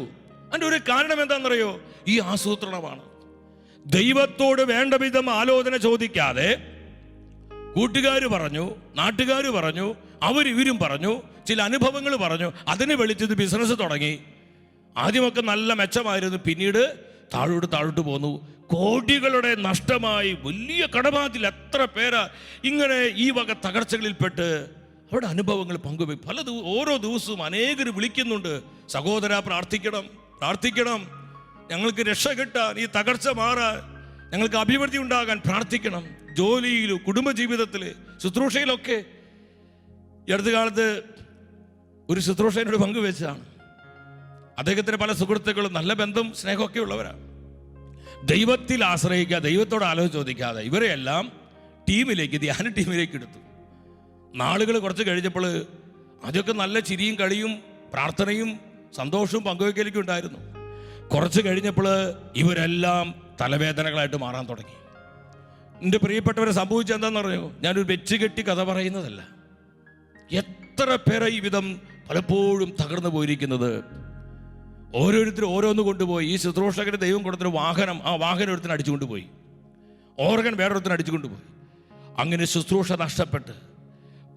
അതിൻ്റെ ഒരു കാരണം എന്താണെന്നറിയോ? ഈ ആസൂത്രണമാണ്. ദൈവത്തോട് വേണ്ട വിധം ആലോചന ചോദിക്കാതെ കൂട്ടുകാർ പറഞ്ഞു, നാട്ടുകാർ പറഞ്ഞു, അവരിവരും പറഞ്ഞു, ചില അനുഭവങ്ങൾ പറഞ്ഞു, അതിനെ വെളിച്ചത് ബിസിനസ് തുടങ്ങി. ആദ്യമൊക്കെ നല്ല മെച്ചമായിരുന്നു, പിന്നീട് താഴോട്ട് പോന്നു. കോടികളുടെ നഷ്ടമായി, വലിയ കടബാധ്യതയിൽ എത്ര പേരാ ഇങ്ങനെ ഈ വക തകർച്ചകളിൽപ്പെട്ട് അവരുടെ അനുഭവങ്ങൾ പങ്കുവയ്ക്കും. ഓരോ ദിവസവും അനേകർ വിളിക്കുന്നുണ്ട്, സഹോദര പ്രാർത്ഥിക്കണം, പ്രാർത്ഥിക്കണം, ഞങ്ങൾക്ക് രക്ഷ കിട്ടാൻ, ഈ തകർച്ച മാറാൻ, ഞങ്ങൾക്ക് അഭിവൃദ്ധി ഉണ്ടാകാൻ പ്രാർത്ഥിക്കണം. ജോലിയിലും കുടുംബജീവിതത്തിൽ ശുശ്രൂഷയിലൊക്കെ. ഈ അടുത്ത കാലത്ത് ഒരു ശുശ്രൂഷയോട് പങ്കുവെച്ചാണ്. അദ്ദേഹത്തിന് പല സുഹൃത്തുക്കളും നല്ല ബന്ധം സ്നേഹമൊക്കെ ഉള്ളവരാണ്. ദൈവത്തിൽ ആശ്രയിക്കാതെ, ദൈവത്തോട് ആലോചന ചോദിക്കാതെ ഇവരെയെല്ലാം ടീമിലേക്ക്, ധ്യാന ടീമിലേക്ക് എടുത്തു. നാളുകൾ കുറച്ച് കഴിഞ്ഞപ്പോൾ അതൊക്കെ നല്ല ചിരിയും കളിയും പ്രാർത്ഥനയും സന്തോഷവും പങ്കുവയ്ക്കലൊക്കെ ഉണ്ടായിരുന്നു. കുറച്ച് കഴിഞ്ഞപ്പോൾ ഇവരെല്ലാം തലവേദനകളായിട്ട് മാറാൻ തുടങ്ങി. എൻ്റെ പ്രിയപ്പെട്ടവരെ, സംഭവിച്ചത് എന്താണെന്ന് അറിയോ? ഞാനൊരു വെച്ചുകെട്ടി കഥ പറയുന്നതല്ല. എത്ര പേരെ ഈ വിധം പലപ്പോഴും തകർന്നു പോയിരിക്കുന്നത്. ഓരോരുത്തരും ഓരോന്ന് കൊണ്ടുപോയി. ഈ ശുശ്രൂഷകന് ദൈവം കൊടുത്തൊരു വാഹനം, ആ വാഹനം ഒരുത്തിന് അടിച്ചുകൊണ്ടുപോയി, ഓർഗൻ വേറൊരുത്തിന് അടിച്ചുകൊണ്ടുപോയി. അങ്ങനെ ശുശ്രൂഷ നഷ്ടപ്പെട്ട്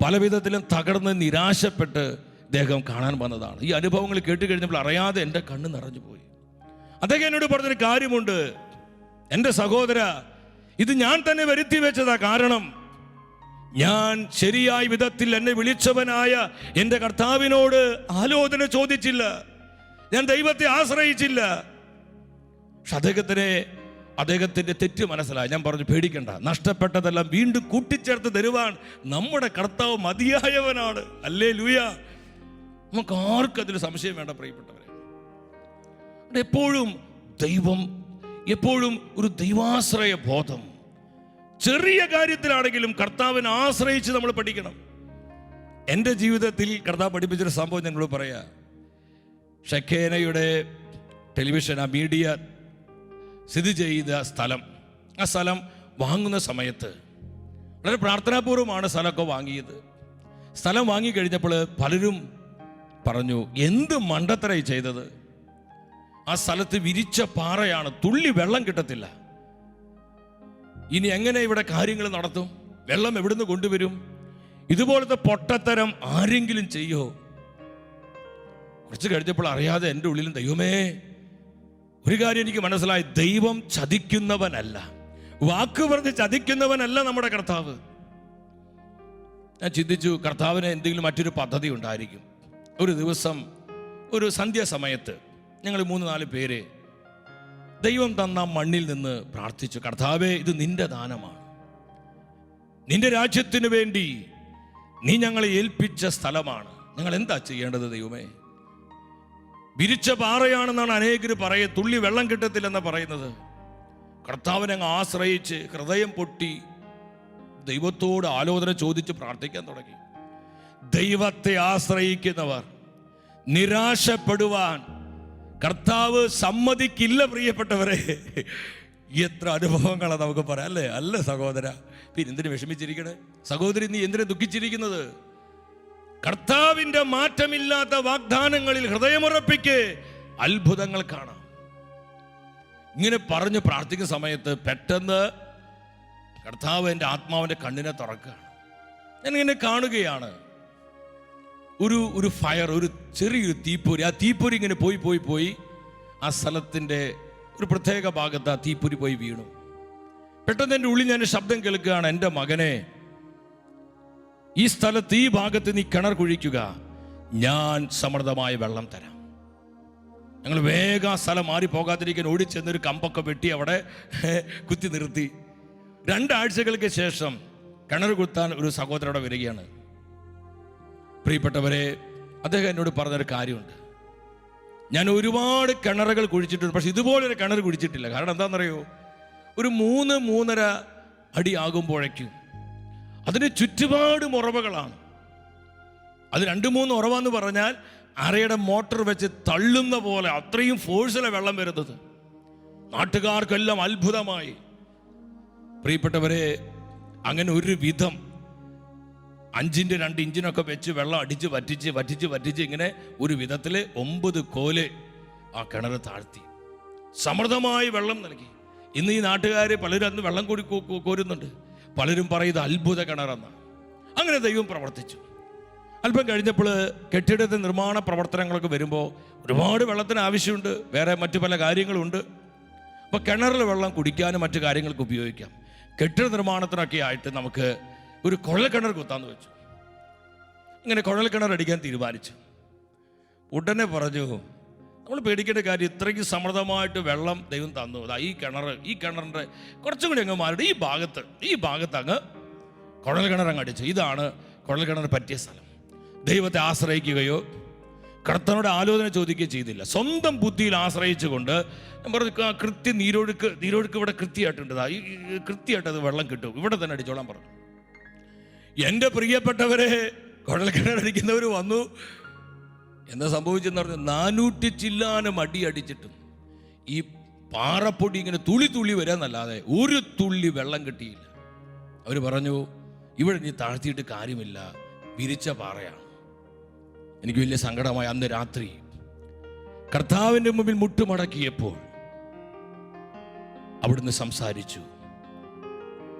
പല വിധത്തിലും തകർന്ന് നിരാശപ്പെട്ട് അദ്ദേഹം കാണാൻ വന്നതാണ്. ഈ അനുഭവങ്ങൾ കേട്ട് കഴിഞ്ഞപ്പോൾ അറിയാതെ എൻ്റെ കണ്ണ് നിറഞ്ഞു പോയി. അദ്ദേഹം എന്നോട് പറഞ്ഞൊരു കാര്യമുണ്ട്, എൻ്റെ സഹോദര, ഇത് ഞാൻ തന്നെ വരുത്തി വെച്ചതാ. കാരണം ഞാൻ ശരിയായ വിധത്തിൽ എന്നെ വിളിച്ചവനായ എൻ്റെ കർത്താവിനോട് ആലോചന ചോദിച്ചില്ല, ഞാൻ ദൈവത്തെ ആശ്രയിച്ചില്ല. പക്ഷെ അദ്ദേഹത്തിന്റെ തെറ്റ് മനസ്സിലായി. ഞാൻ പറഞ്ഞു, പേടിക്കണ്ട, നഷ്ടപ്പെട്ടതെല്ലാം വീണ്ടും കൂട്ടിച്ചേർത്ത് തരുവാൻ നമ്മുടെ കർത്താവ് മതിയായവനാണ്. ഹല്ലേലൂയ. നമുക്ക് ആർക്കും അതിൽ സംശയം വേണ്ട പ്രിയപ്പെട്ടവരെ. എപ്പോഴും ഒരു ദൈവാശ്രയ ബോധം, ചെറിയ കാര്യത്തിലാണെങ്കിലും കർത്താവിനെ ആശ്രയിച്ച് നമ്മൾ പഠിക്കണം. എൻ്റെ ജീവിതത്തിൽ കർത്താവ് പഠിപ്പിച്ചൊരു സംഭവം ഞങ്ങളോട് പറയാം. ഷെഖേനയുടെ ടെലിവിഷൻ, ആ മീഡിയ സ്ഥിതി ചെയ്ത സ്ഥലം, ആ സ്ഥലം വാങ്ങുന്ന സമയത്ത് വളരെ പ്രാർത്ഥനാപൂർവമാണ് സ്ഥലമൊക്കെ വാങ്ങിയത്. സ്ഥലം വാങ്ങിക്കഴിഞ്ഞപ്പോൾ പലരും പറഞ്ഞു, എന്ത് മണ്ടത്തരായി ചെയ്തത്, ആ സ്ഥലത്ത് വിരിച്ച പാറയാണ്, തുള്ളി വെള്ളം കിട്ടത്തില്ല, ഇനി എങ്ങനെ ഇവിടെ കാര്യങ്ങൾ നടത്തും, വെള്ളം എവിടുന്ന് കൊണ്ടുവരും, ഇതുപോലത്തെ പൊട്ടത്തരം ആരെങ്കിലും ചെയ്യോ? കുറച്ച് കഴിഞ്ഞപ്പോൾ അറിയാതെ എൻ്റെ ഉള്ളിലും, ദൈവമേ, ഒരു കാര്യം എനിക്ക് മനസ്സിലായി, ദൈവം ചതിക്കുന്നവനല്ല, വാക്ക് പറഞ്ഞ് ചതിക്കുന്നവനല്ല നമ്മുടെ കർത്താവ്. ഞാൻ ചിന്തിച്ചു, കർത്താവിന് എന്തെങ്കിലും മറ്റൊരു പദ്ധതി ഉണ്ടായിരിക്കും. ഒരു ദിവസം ഒരു സന്ധ്യാസമയത്ത് ഞങ്ങൾ 3-4 പേര് ദൈവം തന്ന മണ്ണിൽ നിന്ന് പ്രാർത്ഥിച്ചു, കർത്താവേ, ഇത് നിന്റെ ദാനമാണ്, നിന്റെ രാജ്യത്തിന് വേണ്ടി നീ ഞങ്ങളെ ഏൽപ്പിച്ച സ്ഥലമാണ്, ഞങ്ങൾ എന്താ ചെയ്യേണ്ടത് ദൈവമേ? വിരിച്ച പാറയാണെന്നാണ് അനേകർ തുള്ളി വെള്ളം കിട്ടത്തില്ലെന്ന് പറയുന്നത്. കർത്താവിനെ അങ്ങ് ആശ്രയിച്ച് ഹൃദയം പൊട്ടി ദൈവത്തോട് ആലോചന ചോദിച്ച് പ്രാർത്ഥിക്കാൻ തുടങ്ങി. ദൈവത്തെ ആശ്രയിക്കുന്നവർ നിരാശപ്പെടുവാൻ കർത്താവ് സമ്മതിക്കില്ല. പ്രിയപ്പെട്ടവരെ, എത്ര അനുഭവങ്ങളാണ് നമുക്ക് പറയാം, അല്ലേ? അല്ല സഹോദര, പിന്നെ എന്തിനു വിഷമിച്ചിരിക്കണേ? സഹോദരി, നീ എന്തിനു ദുഃഖിച്ചിരിക്കുന്നത്? കർത്താവിന്റെ മാറ്റമില്ലാത്ത വാഗ്ദാനങ്ങളിൽ ഹൃദയമുറപ്പിക്ക്, അത്ഭുതങ്ങൾ കാണാം. ഇങ്ങനെ പറഞ്ഞ് പ്രാർത്ഥിക്കുന്ന സമയത്ത് പെട്ടെന്ന് കർത്താവ് എൻ്റെ ആത്മാവിൻ്റെ കണ്ണിനെ തുറക്കുകയാണ്. ഞാനിങ്ങനെ കാണുകയാണ് ഒരു ഫയർ, ഒരു ചെറിയൊരു തീപ്പൊരി. ആ തീപ്പൊരി ഇങ്ങനെ പോയി ആ സ്ഥലത്തിൻ്റെ ഒരു പ്രത്യേക ഭാഗത്ത് ആ തീപ്പൊരി പോയി വീണു. പെട്ടെന്ന് എൻ്റെ ഉള്ളിൽ ഞാൻ ശബ്ദം കേൾക്കുകയാണ്, എൻ്റെ മകനെ, ഈ സ്ഥലത്ത് ഈ ഭാഗത്ത് നീ കിണർ കുഴിക്കുക, ഞാൻ സമൃദ്ധമായ വെള്ളം തരാം. ഞങ്ങൾ വേഗം ആ സ്ഥലം മാറി പോകാതിരിക്കാൻ ഓടിച്ചെന്നൊരു കമ്പൊക്കെ വെട്ടി അവിടെ കുത്തി നിർത്തി. 2 ആഴ്ചകൾക്ക് ശേഷം കിണർ കുത്താൻ ഒരു സഹോദരനോട് വരികയാണ്. പ്രിയപ്പെട്ടവരെ, അദ്ദേഹം എന്നോട് പറഞ്ഞൊരു കാര്യമുണ്ട്. ഞാൻ ഒരുപാട് കിണറുകൾ കുഴിച്ചിട്ടുണ്ട്, പക്ഷെ ഇതുപോലൊരു കിണർ കുഴിച്ചിട്ടില്ല. കാരണം എന്താണെന്നറിയോ? ഒരു 3-3.5 അടി ആകുമ്പോഴേക്കും അതിന് ചുറ്റുപാടും ഉറവകളാണ്. അത് 2-3 ഉറവെന്ന് പറഞ്ഞാൽ അരയുടെ മോട്ടർ വെച്ച് തള്ളുന്ന പോലെ അത്രയും ഫോഴ്സിലെ വെള്ളം വരുന്നത്. നാട്ടുകാർക്കെല്ലാം അത്ഭുതമായി. പ്രിയപ്പെട്ടവരെ, അങ്ങനെ ഒരു വിധം 5-ന്റെ 2 ഇഞ്ചിനൊക്കെ വെച്ച് വെള്ളം അടിച്ച് വറ്റിച്ച് ഇങ്ങനെ ഒരു വിധത്തിൽ 9 കോല് ആ കിണർ താഴ്ത്തി സമൃദ്ധമായി വെള്ളം നൽകി. ഇന്ന് ഈ നാട്ടുകാർ പലരും അന്ന് വെള്ളം കൂടി കോരുന്നുണ്ട്. പലരും പറയുന്നത് അത്ഭുത കിണറെന്നാണ്. അങ്ങനെ ദൈവം പ്രവർത്തിച്ചു. അല്പം കഴിഞ്ഞപ്പോൾ കെട്ടിടത്തെ നിർമ്മാണ പ്രവർത്തനങ്ങളൊക്കെ വരുമ്പോൾ ഒരുപാട് വെള്ളത്തിന് ആവശ്യമുണ്ട്, വേറെ മറ്റു പല കാര്യങ്ങളുണ്ട്. അപ്പോൾ കിണറിൽ വെള്ളം കുടിക്കാനും മറ്റു കാര്യങ്ങൾക്ക് ഉപയോഗിക്കാം. കെട്ടിട നിർമ്മാണത്തിനൊക്കെ ആയിട്ട് നമുക്ക് ഒരു കുഴൽക്കിണർ കുത്താന്ന് വെച്ചു. ഇങ്ങനെ കുഴൽക്കിണർ അടിക്കാൻ തീരുമാനിച്ചു. ഉടനെ പറഞ്ഞു, നമ്മൾ പേടിക്കേണ്ട കാര്യം, ഇത്രയ്ക്ക് സമൃദ്ധമായിട്ട് വെള്ളം ദൈവം തന്നു. ഈ കിണറിൻ്റെ കുറച്ചും കൂടി അങ്ങ് മാറിയിട്ട് ഈ ഭാഗത്ത് അങ്ങ് കുഴൽക്കിണർ അങ്ങ് അടിച്ചു. ഇതാണ് കുഴൽക്കിണർ പറ്റിയ സ്ഥലം. ദൈവത്തെ ആശ്രയിക്കുകയോ കർത്താവിനോട് ആലോചന ചോദിക്കുകയോ ചെയ്തില്ല. സ്വന്തം ബുദ്ധിയിൽ ആശ്രയിച്ചുകൊണ്ട് ഞാൻ പറഞ്ഞു, കൃത്യം നീരൊഴുക്ക് ഇവിടെ കൃത്യമായിട്ടുണ്ട്, ഈ കൃത്യമായിട്ട് അത് വെള്ളം കിട്ടും, ഇവിടെ തന്നെ അടിച്ചോളാൻ പറഞ്ഞു. എൻ്റെ പ്രിയപ്പെട്ടവരെ, കുഴൽക്കിണറടിക്കുന്നവർ വന്നു. എന്താ സംഭവിച്ചെന്ന് പറഞ്ഞു, 400 ചില്ലാനം അടി അടിച്ചിട്ടും ഈ പാറപ്പൊടി ഇങ്ങനെ തുള്ളി വരാന്നല്ലാതെ ഒരു തുള്ളി വെള്ളം കിട്ടിയില്ല. അവർ പറഞ്ഞു, ഇവിടെ നീ താഴ്ത്തിയിട്ട് കാര്യമില്ല, വിരിച്ച പാറയാണ്. എനിക്ക് വലിയ സങ്കടമായി. അന്ന് രാത്രി കർത്താവിൻ്റെ മുമ്പിൽ മുട്ടുമടക്കിയപ്പോൾ അവിടുന്ന് സംസാരിച്ചു.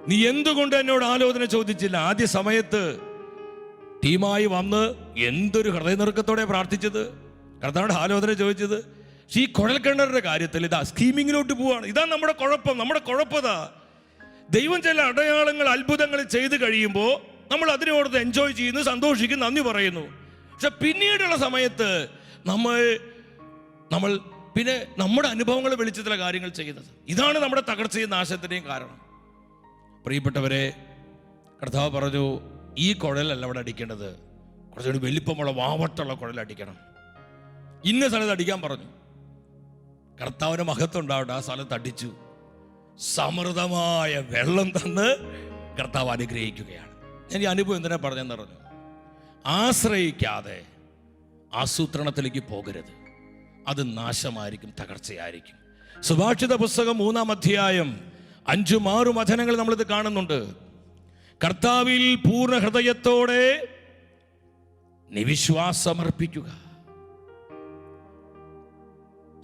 നീ എന്തുകൊണ്ട് എന്നോട് ആലോചന ചോദിച്ചില്ല? ആദ്യ സമയത്ത് ടീമായി വന്ന് എന്തൊരു ഹൃദയനുറുക്കത്തോടെ പ്രാർത്ഥിച്ചത്, കർത്താവിനോട് ആലോചന ചോദിച്ചത്. പക്ഷേ ഈ കുഴൽക്കിണറിന്റെ കാര്യത്തിൽ ഇതാ സ്കീമിങ്ങിലോട്ട് പോവാണ്. ഇതാ നമ്മുടെ കുഴപ്പതാ. ദൈവം ചില അടയാളങ്ങൾ, അത്ഭുതങ്ങൾ ചെയ്ത് കഴിയുമ്പോൾ നമ്മൾ അതിനോട് എൻജോയ് ചെയ്യുന്നു, സന്തോഷിക്കുന്നു, നന്ദി പറയുന്നു. പക്ഷെ പിന്നീടുള്ള സമയത്ത് നമ്മൾ പിന്നെ നമ്മുടെ അനുഭവങ്ങൾ വെളിച്ചത്തിലെ കാര്യങ്ങൾ ചെയ്യുന്നത്. ഇതാണ് നമ്മുടെ തകർച്ചയും നാശത്തിൻ്റെയും കാരണം. പ്രിയപ്പെട്ടവരെ, കർത്താവ് പറഞ്ഞു, ഈ കുഴലല്ല അവിടെ അടിക്കേണ്ടത്, കുറച്ചുകൂടി വലിപ്പമുള്ള വാവട്ടുള്ള കുഴലടിക്കണം. ഇന്ന സ്ഥലത്ത് അടിക്കാൻ പറഞ്ഞു. കർത്താവിന് മഹത്വം ഉണ്ടാവട്ടെ, ആ സ്ഥലത്ത് അടിച്ചു. സമൃദ്ധമായ വെള്ളം തന്ന് കർത്താവ് അനുഗ്രഹിക്കുകയാണ്. ഞാൻ ഈ അനുഭവം എന്തിനാ പറഞ്ഞെന്ന് പറഞ്ഞു, ആശ്രയിക്കാതെ ആസൂത്രണത്തിലേക്ക് പോകരുത്. അത് നാശമായിരിക്കും, തകർച്ചയായിരിക്കും. സുഭാഷിത പുസ്തകം 3-ാം അധ്യായം 5-6 വചനങ്ങൾ നമ്മളിത് കാണുന്നുണ്ട്. കർത്താവിൽ പൂർണ്ണ ഹൃദയത്തോടെ നിവിശ്വാസമർപ്പിക്കുക,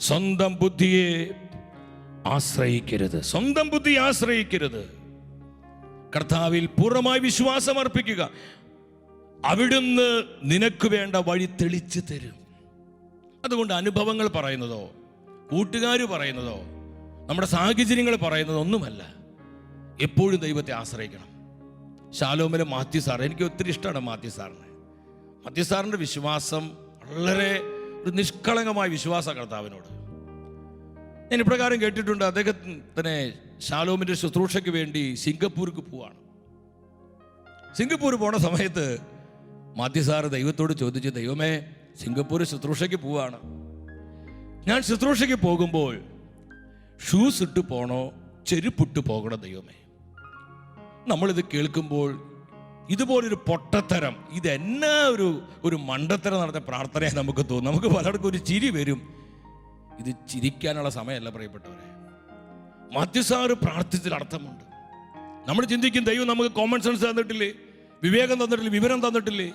സ്വന്തം ബുദ്ധിയെ ആശ്രയിക്കരുത്. കർത്താവിൽ പൂർണ്ണമായി വിശ്വാസം അർപ്പിക്കുക. അവിടുന്ന് നിനക്ക് വേണ്ട വഴി തെളിച്ചു തരും. അതുകൊണ്ട് അനുഭവങ്ങൾ പറയുന്നതോ കൂട്ടുകാർ പറയുന്നതോ നമ്മുടെ സാഹചര്യങ്ങൾ പറയുന്നതോ ഒന്നുമല്ല. എപ്പോഴും ദൈവത്തെ ആശ്രയിക്കണം. ശാലോമിലെ മാത്യു സാർ, എനിക്ക് ഒത്തിരി ഇഷ്ടമാണ് മാത്യു സാറിൻ്റെ വിശ്വാസം വളരെ ഒരു നിഷ്കളങ്കമായ വിശ്വാസ കർത്താവിനോട്. ഞാൻ ഇപ്രകാരം കേട്ടിട്ടുണ്ട്, അദ്ദേഹത്തിന് ശാലോമിന്റെ ശുശ്രൂഷയ്ക്ക് വേണ്ടി സിംഗപ്പൂർക്ക് പോവാണ്. സിംഗപ്പൂർ പോണ സമയത്ത് മാത്യു സാറ് ദൈവത്തോട് ചോദിച്ചു, ദൈവമേ, സിംഗപ്പൂർ ശുശ്രൂഷയ്ക്ക് പോവാണ്, ഞാൻ ശുശ്രൂഷയ്ക്ക് പോകുമ്പോൾ ഷൂസ് ഇട്ട് പോണോ ചെരുപ്പിട്ട് പോകണം ദൈവമേ? നമ്മളിത് കേൾക്കുമ്പോൾ ഇതുപോലൊരു പൊട്ടത്തരം, ഇതെന്നാ ഒരു മണ്ടത്തരം നടന്ന പ്രാർത്ഥനയെ നമുക്ക് തോന്നും. നമുക്ക് പലർക്കും ഒരു ചിരി വരും. ഇത് ചിരിക്കാനുള്ള സമയമല്ല പ്രിയപ്പെട്ടവരെ. മാത്യു സാറ് പ്രാർത്ഥിച്ചതിൽ അർത്ഥമുണ്ട്. നമ്മൾ ചിന്തിക്കും, ദൈവം നമുക്ക് കോമൺ സെൻസ് തന്നിട്ടില്ലേ, വിവേകം തന്നിട്ടില്ലേ, വിവരം തന്നിട്ടില്ലേ?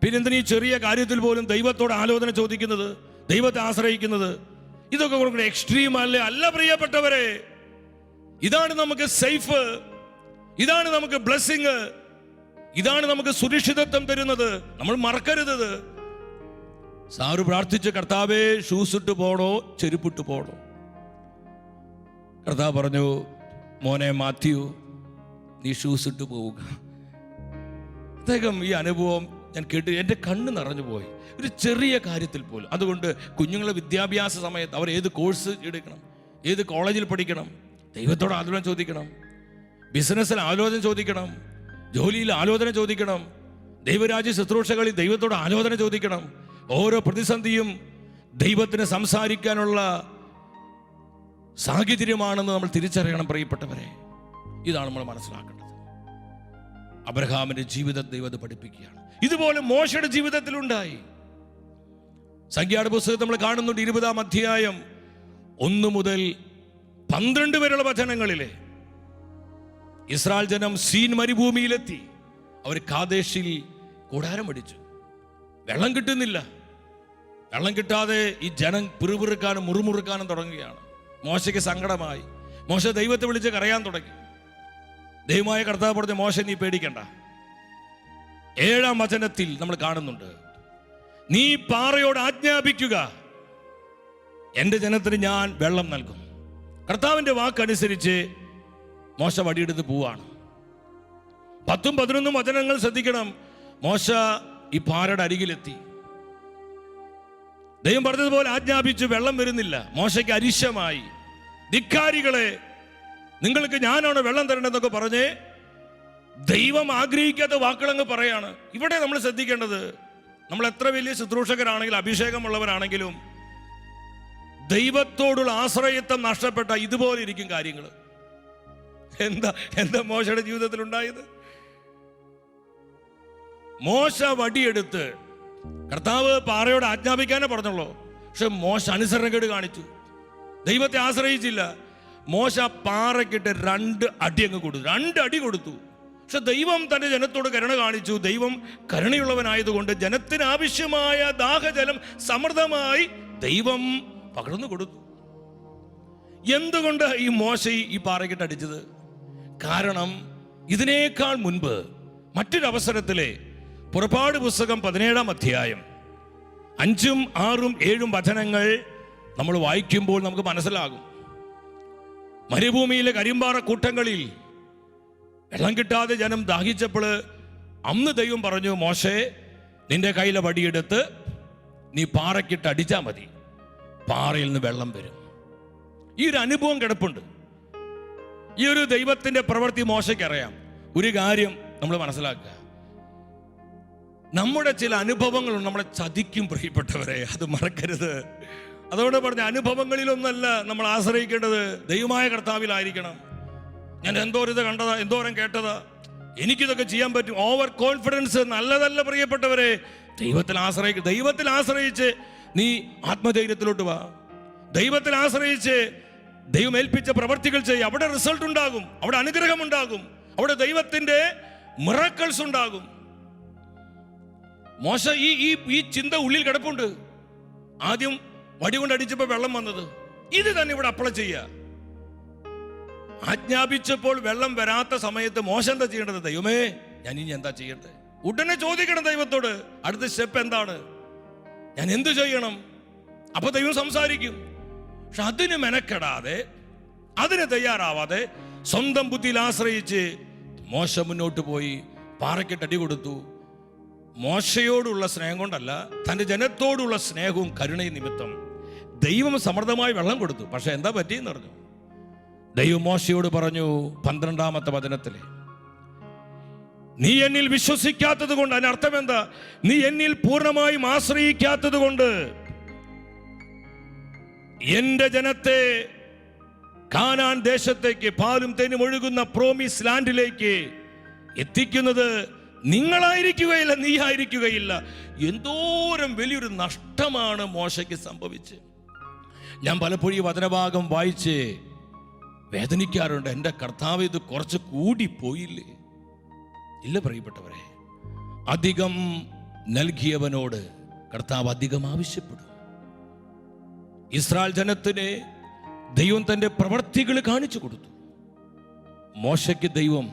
പിന്നെ എന്തിനാ ഈ ചെറിയ കാര്യത്തിൽ പോലും ദൈവത്തോട് ആലോചന ചോദിക്കുന്നത്, ദൈവത്തെ ആശ്രയിക്കുന്നത്? ഇതൊക്കെ കൊടുക്കുന്ന എക്സ്ട്രീം അല്ലേ? അല്ല പ്രിയപ്പെട്ടവരെ, ഇതാണ് നമുക്ക് സേഫ്, ഇതാണ് നമുക്ക് ബ്ലെസ്സിങ്, ഇതാണ് നമുക്ക് സുരക്ഷിതത്വം തരുന്നത്. നമ്മൾ മറക്കരുത്. സാറ് പ്രാർത്ഥിച്ച്, കർത്താവേ, ഷൂസ് ഇട്ട് പോണോ ചെരുപ്പിട്ട് പോണോ? കർത്താവ് പറഞ്ഞു, മോനെ മാത്യു, നീ ഷൂസ് ഇട്ട് പോവുക. അദ്ദേഹം ഈ അനുഭവം ഞാൻ കേട്ട് എൻ്റെ കണ്ണ് നിറഞ്ഞു പോയി, ഒരു ചെറിയ കാര്യത്തിൽ പോലും. അതുകൊണ്ട് കുഞ്ഞുങ്ങളെ വിദ്യാഭ്യാസ സമയത്ത് അവർ ഏത് കോഴ്സ് എടുക്കണം, ഏത് കോളേജിൽ പഠിക്കണം, ദൈവത്തോട് ആലോചന ചോദിക്കണം. ബിസിനസ്സിൽ ആലോചന ചോദിക്കണം, ജോലിയിൽ ആലോചന ചോദിക്കണം, ദൈവരാജ്യ ശുശ്രൂഷകളിൽ ദൈവത്തോട് ആലോചന ചോദിക്കണം. ഓരോ പ്രതിസന്ധിയും ദൈവത്തിന് സംസാരിക്കാനുള്ള സാഹചര്യമാണെന്ന് നമ്മൾ തിരിച്ചറിയണം പ്രിയപ്പെട്ടവരെ. ഇതാണ് നമ്മൾ മനസ്സിലാക്കേണ്ടത്. അബ്രഹാമിന്റെ ജീവിതം ദൈവത്തെ പഠിപ്പിക്കുകയാണ്. ഇതുപോലെ മോശയുടെ ജീവിതത്തിലുണ്ടായി. സംഖ്യയുടെ പുസ്തകത്തിൽ നമ്മൾ കാണുന്നുണ്ട് 20-ാം അധ്യായം 1 മുതൽ 12 വരെയുള്ള വചനങ്ങളിലെ ഇസ്രായേൽ ജനം സീൻ മരുഭൂമിയിലെത്തി. അവർ കാദേശിൽ കൂടാരം അടിച്ചു. വെള്ളം കിട്ടുന്നില്ല. വെള്ളം കിട്ടാതെ ഈ ജനം പിറുപിറുക്കാനും മുറുമുറുക്കാനും തുടങ്ങുകയാണ്. മോശയ്ക്ക് സങ്കടമായി. മോശ ദൈവത്തെ വിളിച്ച് കരയാൻ തുടങ്ങി. ദൈവമായ കർത്താവ് പറഞ്ഞ, മോശ, നീ പേടിക്കണ്ട. 7-ാം വചനത്തിൽ നമ്മൾ കാണുന്നുണ്ട്, നീ പാറയോട് ആജ്ഞാപിക്കുക, എൻ്റെ ജനത്തിന് ഞാൻ വെള്ളം നൽകും. കർത്താവിൻ്റെ വാക്കനുസരിച്ച് മോശ വടിയെടുത്ത് പോവാണ്. 10ഉം 11ഉം വചനങ്ങൾ ശ്രദ്ധിക്കണം. മോശ ഈ പാറയുടെ അരികിലെത്തി. ദൈവം പറഞ്ഞതുപോലെ ആജ്ഞാപിച്ചു, വെള്ളം വരുന്നില്ല. മോശയ്ക്ക് അരിശമായി. ധിക്കാരികളെ, നിങ്ങൾക്ക് ഞാനാണ് വെള്ളം തരേണ്ടതെന്നൊക്കെ പറഞ്ഞ് ദൈവം ആഗ്രഹിക്കാത്ത വാക്കുകളങ്ങ് പറയാണ്. ഇവിടെ നമ്മൾ ശ്രദ്ധിക്കേണ്ടത്, നമ്മൾ എത്ര വലിയ ശുശ്രൂഷകരാണെങ്കിലും അഭിഷേകമുള്ളവരാണെങ്കിലും ദൈവത്തോടുള്ള ആശ്രയത്വം നഷ്ടപ്പെട്ട ഇതുപോലെ ഇരിക്കും കാര്യങ്ങൾ. എന്താ മോശയുടെ ജീവിതത്തിൽ ഉണ്ടായത്? മോശ വടിയെടുത്ത്, കർത്താവ് പാറയോട് ആജ്ഞാപിക്കാനേ പറഞ്ഞുള്ളൂ, പക്ഷെ മോശ അനുസരണക്കേട് കാണിച്ചു, ദൈവത്തെ ആശ്രയിച്ചില്ല. മോശ പാറയ്ക്കിട്ട് 2 അടി അങ്ങ് കൊടുത്തു. 2 അടി കൊടുത്തു. പക്ഷെ ദൈവം തന്റെ ജനത്തോട് കരുണ കാണിച്ചു. ദൈവം കരുണയുള്ളവനായതുകൊണ്ട് ജനത്തിന് ആവശ്യമായ ദാഹജലം സമൃദ്ധമായി ദൈവം പകർന്നു കൊടുത്തു. എന്തുകൊണ്ട് ഈ മോശ ഈ പാറയ്ക്കിട്ട് അടിച്ചത്? കാരണം ഇതിനേക്കാൾ മുൻപ് മറ്റൊരു അവസരത്തിലെ പുറപ്പാട് പുസ്തകം 17-ാം അധ്യായം 5ഉം 6ഉം 7ഉം വചനങ്ങൾ നമ്മൾ വായിക്കുമ്പോൾ നമുക്ക് മനസ്സിലാകും. മരുഭൂമിയിലെ കരിമ്പാറ കൂട്ടങ്ങളിൽ വെള്ളം കിട്ടാതെ ജനം ദാഹിച്ചപ്പോൾ അന്ന് ദൈവം പറഞ്ഞു, മോശേ, നിന്റെ കയ്യിലെ വടിയെടുത്ത് നീ പാറയ്ക്കിട്ട് അടിച്ചാൽ മതി, പാറയിൽ നിന്ന് വെള്ളം വരും. ഈ ഒരു അനുഭവം കിടപ്പുണ്ട്. ഈ ഒരു ദൈവത്തിന്റെ പ്രവൃത്തി മോശയ്ക്ക് അറിയാം. ഒരു കാര്യം നമ്മൾ മനസ്സിലാക്കുക, നമ്മുടെ ചില അനുഭവങ്ങൾ നമ്മളെ ചതിക്കും പ്രിയപ്പെട്ടവരെ, അത് മറക്കരുത്. അതുകൊണ്ട് പറഞ്ഞ അനുഭവങ്ങളിലൊന്നല്ല നമ്മൾ ആശ്രയിക്കേണ്ടത്, ദൈവമായ കർത്താവിലായിരിക്കണം. ഞാൻ എന്തോരിത് കണ്ടതാ, എന്തോരം കേട്ടതാ, എനിക്കിതൊക്കെ ചെയ്യാൻ പറ്റും. ഓവർ കോൺഫിഡൻസ് നല്ലതല്ല പ്രിയപ്പെട്ടവരെ. ദൈവത്തിൽ ആശ്രയിച്ച് നീ ആത്മധൈര്യത്തിലോട്ട് വാ. ദൈവത്തിൽ ആശ്രയിച്ച് ദൈവം ഏൽപ്പിച്ച പ്രവർത്തികൾ ചെയ്യും. അവിടെ റിസൾട്ട് ഉണ്ടാകും, അവിടെ അനുഗ്രഹം ഉണ്ടാകും, അവിടെ ദൈവത്തിന്റെ മിറക്കിൾസ് ഉണ്ടാകും. മോശ ഈ ചിന്ത ഉള്ളിൽ കിടപ്പുണ്ട്. ആദ്യം വടി കൊണ്ട് അടിച്ചപ്പോൾ വെള്ളം വന്നത്, ഇത് തന്നെ ഇവിടെ അപ്ലൈ ചെയ്യുക. ആജ്ഞാപിച്ചപ്പോൾ വെള്ളം വരാത്ത സമയത്ത് മോശ എന്താ ചെയ്യേണ്ടത്? ദൈവമേ, ഞാൻ ഇനി എന്താ ചെയ്യട്ടെ? ഉടനെ ചോദിക്കണം ദൈവത്തോട്, അടുത്ത സ്റ്റെപ്പ് എന്താണ്, ഞാൻ എന്ത് ചെയ്യണം? അപ്പൊ ദൈവം സംസാരിക്കും. പക്ഷെ അതിന് മെനക്കെടാതെ, അതിന് തയ്യാറാവാതെ സ്വന്തം ബുദ്ധിയിൽ ആശ്രയിച്ച് മോശ മുന്നോട്ട് പോയി പാറയ്ക്കിട്ട് അടി കൊടുത്തു. മോശയോടുള്ള സ്നേഹം കൊണ്ടല്ല, തൻ്റെ ജനത്തോടുള്ള സ്നേഹവും കരുണയും നിമിത്തം ദൈവം സമൃദ്ധമായി വെള്ളം കൊടുത്തു. പക്ഷെ എന്താ പറ്റിയെന്ന് പറഞ്ഞു. ദൈവം മോശയോട് പറഞ്ഞു 12-ാമത്തെ വചനത്തില്, നീ എന്നിൽ വിശ്വസിക്കാത്തത് കൊണ്ട്, അതിനർത്ഥം എന്താ? നീ എന്നിൽ പൂർണ്ണമായും ആശ്രയിക്കാത്തത് കൊണ്ട് എന്റെ ജനത്തെ കാനാൻ ദേശത്തേക്ക്, പാലും തേനും ഒഴുകുന്ന പ്രോമിസ് ലാൻഡിലേക്ക് എത്തിക്കുന്നത് നിങ്ങളായിരിക്കുകയില്ല, നീ ആയിരിക്കുകയില്ല. എന്തോരം വലിയൊരു നഷ്ടമാണ് മോശയ്ക്ക് സംഭവിച്ചത്. ഞാൻ പലപ്പോഴും ഈ വചനഭാഗം വായിച്ച് വേദനിക്കാറുണ്ട്. എൻ്റെ കർത്താവ്, ഇത് കുറച്ച് കൂടിപ്പോയില്ലേ? ഇല്ല പ്രിയപ്പെട്ടവരെ, അധികം നൽകിയവനോട് കർത്താവ് അധികം ആവശ്യപ്പെടും. ഇസ്രായേൽ ജനത്തിന് ദൈവം തൻ്റെ പ്രവർത്തികൾ കാണിച്ചു കൊടുത്തു. മോശയ്ക്ക് ദൈവം